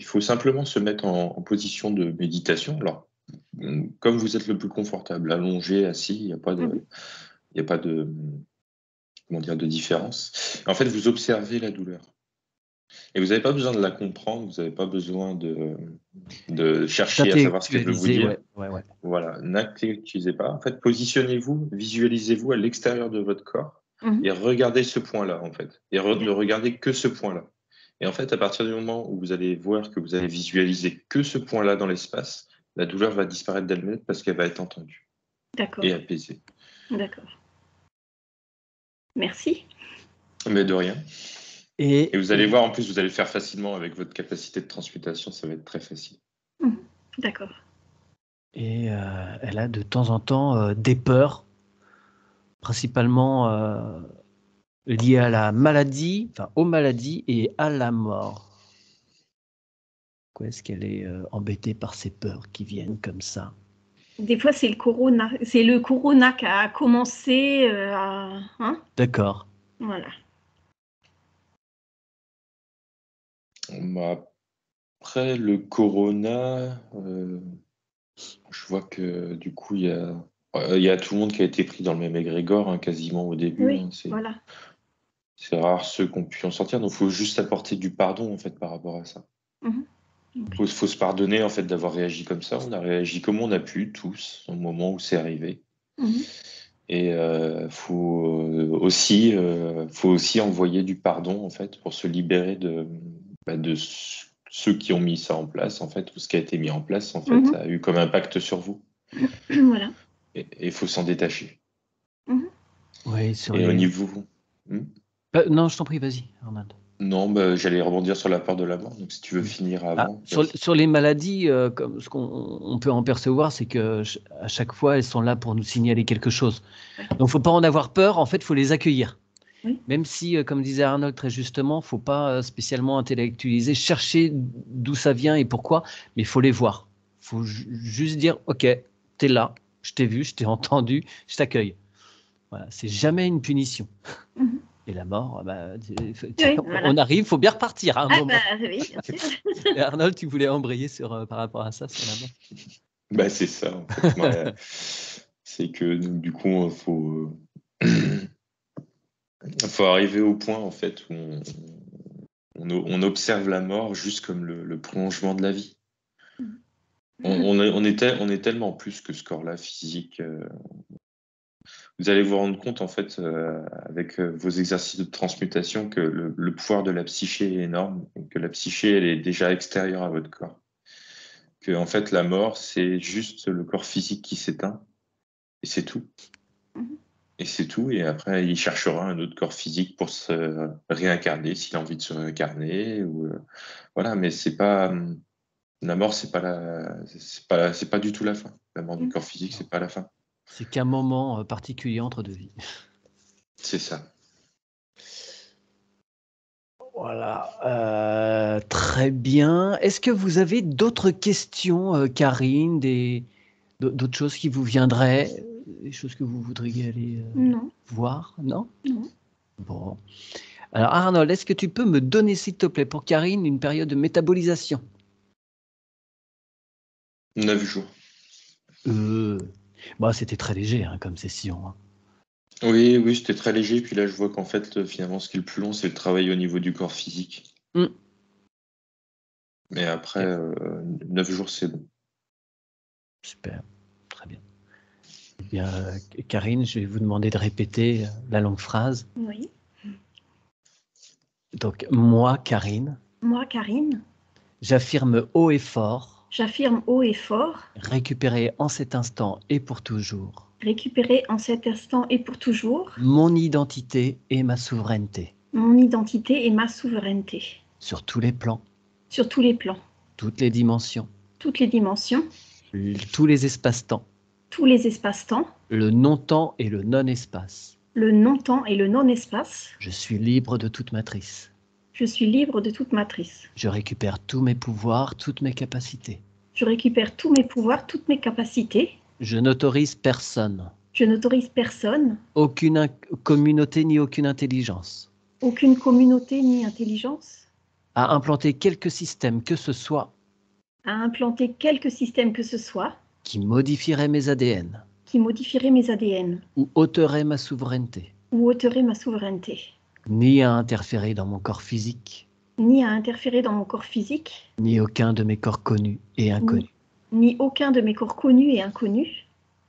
faut simplement se mettre en position de méditation. Alors, comme vous êtes le plus confortable, allongé, assis, il n'y a pas de comment dire, de différence. En fait, vous observez la douleur. Et vous n'avez pas besoin de la comprendre, vous n'avez pas besoin de chercher à savoir ce qu'elle veut vous dire. Ouais. Voilà, n'intellectualisez pas. En fait, positionnez-vous, visualisez-vous à l'extérieur de votre corps et regardez ce point-là, en fait. Et ne regardez que ce point-là. Et en fait, à partir du moment où vous allez voir que vous allez visualiser que ce point-là dans l'espace, la douleur va disparaître d'elle-même parce qu'elle va être entendue et apaisée. D'accord. Merci. Mais de rien. Et vous allez voir, en plus, vous allez le faire facilement avec votre capacité de transmutation, ça va être très facile. D'accord. Et elle a de temps en temps des peurs, principalement liées à la maladie, enfin aux maladies et à la mort. Pourquoi est-ce qu'elle est embêtée par ces peurs qui viennent comme ça? Des fois, c'est le corona. C'est le corona qui a commencé à... D'accord. Voilà. Bah, après le corona, je vois que du coup, il y a tout le monde qui a été pris dans le même égrégore, hein, quasiment au début. Oui, Hein. voilà. C'est rare ceux qui ont pu en sortir. Donc, il faut juste apporter du pardon en fait par rapport à ça. Mhm. Ok. Faut se pardonner en fait d'avoir réagi comme ça. On a réagi comme on a pu tous au moment où c'est arrivé. Mhm. Et faut aussi envoyer du pardon en fait pour se libérer de ceux qui ont mis ça en place en fait, ou ce qui a été mis en place en fait Mhm. a eu comme impact sur vous. Voilà. Et il faut s'en détacher. Mhm. Oui, sur Et au les. niveau, Hmm Non, je t'en prie, vas-y, Arnold. non, bah, j'allais rebondir sur la peur de la mort. Donc si tu veux finir avant, vas-y. Sur les maladies, comme ce qu'on on peut en percevoir, c'est que à chaque fois, elles sont là pour nous signaler quelque chose. Ouais. Donc, il ne faut pas en avoir peur. En fait, il faut les accueillir. Oui. Même si, comme disait Arnold très justement, il ne faut pas spécialement intellectualiser, chercher d'où ça vient et pourquoi, mais il faut les voir. Il faut juste dire, OK, tu es là, je t'ai vu, je t'ai entendu, je t'accueille. Voilà, c'est jamais une punition. Mhm. Et la mort, Oui, voilà. on arrive, il faut bien repartir à un Ah moment. bah oui, bien sûr. Et Arnold, tu voulais embrayer par rapport à ça, sur la mort. Bah, c'est ça, en fait. Ouais. C'est que du coup, faut arriver au point en fait où on observe la mort juste comme le prolongement de la vie. On est tellement plus que ce corps-là physique. Vous allez vous rendre compte en fait avec vos exercices de transmutation que le pouvoir de la psyché est énorme, que la psyché elle est déjà extérieure à votre corps. Que en fait la mort c'est juste le corps physique qui s'éteint et c'est tout. Et c'est tout. Et après, il cherchera un autre corps physique pour se réincarner, s'il a envie de se réincarner. Voilà, mais c'est pas la mort, c'est pas du tout la fin. La mort du corps physique, c'est pas la fin. C'est qu'un moment particulier entre deux vies. C'est ça. Voilà, très bien. Est-ce que vous avez d'autres questions, Karine, d'autres choses qui vous viendraient, des choses que vous voudriez aller Non, voir? Non? non. Bon. Alors Arnold, est-ce que tu peux me donner, s'il te plaît, pour Karine, une période de métabolisation? 9 jours. C'était très léger hein, comme session. Hein. Oui, oui, c'était très léger. Puis là, je vois qu'en fait, finalement, ce qui est le plus long, c'est le travail au niveau du corps physique. Mais après, 9 jours, c'est bon. Super, très bien. Eh bien, Karine, je vais vous demander de répéter la longue phrase. Oui. Donc, moi, Karine, Moi, Karine, j'affirme haut et fort, j'affirme haut et fort, récupérer en cet instant et pour toujours, récupérer en cet instant et pour toujours, mon identité et ma souveraineté, mon identité et ma souveraineté, sur tous les plans, sur tous les plans, toutes les dimensions, toutes les dimensions, tous les espaces-temps, tous les espaces-temps, le non-temps et le non-espace. le non-temps et le non-espace. Je suis libre de toute matrice. Je suis libre de toute matrice. Je récupère tous mes pouvoirs, toutes mes capacités. Je récupère tous mes pouvoirs, toutes mes capacités. Je n'autorise personne, Je n'autorise personne, aucune communauté ni aucune intelligence, aucune communauté ni intelligence, à implanter quelque système que ce soit à implanter quelque système que ce soit qui modifierait mes ADN qui modifierait mes ADN ou ôterait ma souveraineté, ou ôterait ma souveraineté, ni à interférer dans mon corps physique, ni à interférer dans mon corps physique, ni aucun de mes corps connus et inconnus. ni aucun de mes corps connus et inconnus,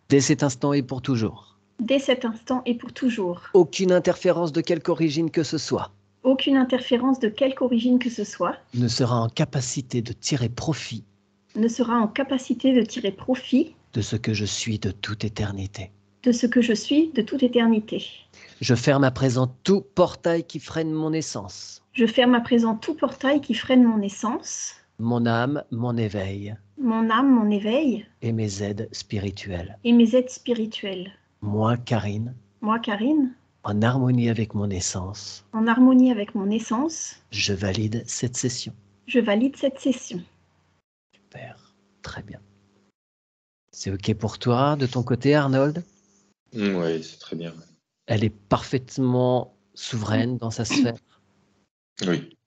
Dès cet instant et pour toujours. dès cet instant et pour toujours. Aucune interférence de quelque origine que ce soit Aucune interférence de quelque origine que ce soit ne sera en capacité de tirer profit ne sera en capacité de tirer profit de ce que je suis de toute éternité. de ce que je suis de toute éternité. Je ferme à présent tout portail qui freine mon essence, Je ferme à présent tout portail qui freine mon essence, mon âme, mon éveil mon âme, mon éveil et mes aides spirituelles. et mes aides spirituelles. Moi, Karine, Moi, Karine, en harmonie avec mon essence, en harmonie avec mon essence, je valide cette session. je valide cette session. Super, très bien. C'est OK pour toi, de ton côté, Arnold? Oui, c'est très bien. Elle est parfaitement souveraine dans sa sphère. Oui.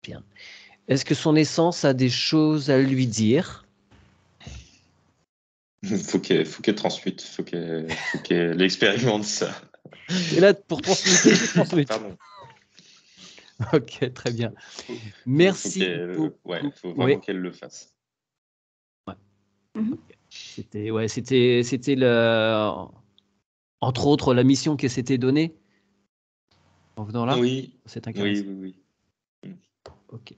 Bien. Est-ce que son essence a des choses à lui dire? Faut qu'elle transmute, faut qu'elle expérimente ça. Et là, pour transmuter, tu transmutes. Pardon. Ok, très bien. Faut Merci faut beaucoup. vraiment qu'elle le fasse. C'était entre autres la mission qu'elle s'était donnée en venant là. Oui, C'est oui, intéressant. oui, oui. Ok.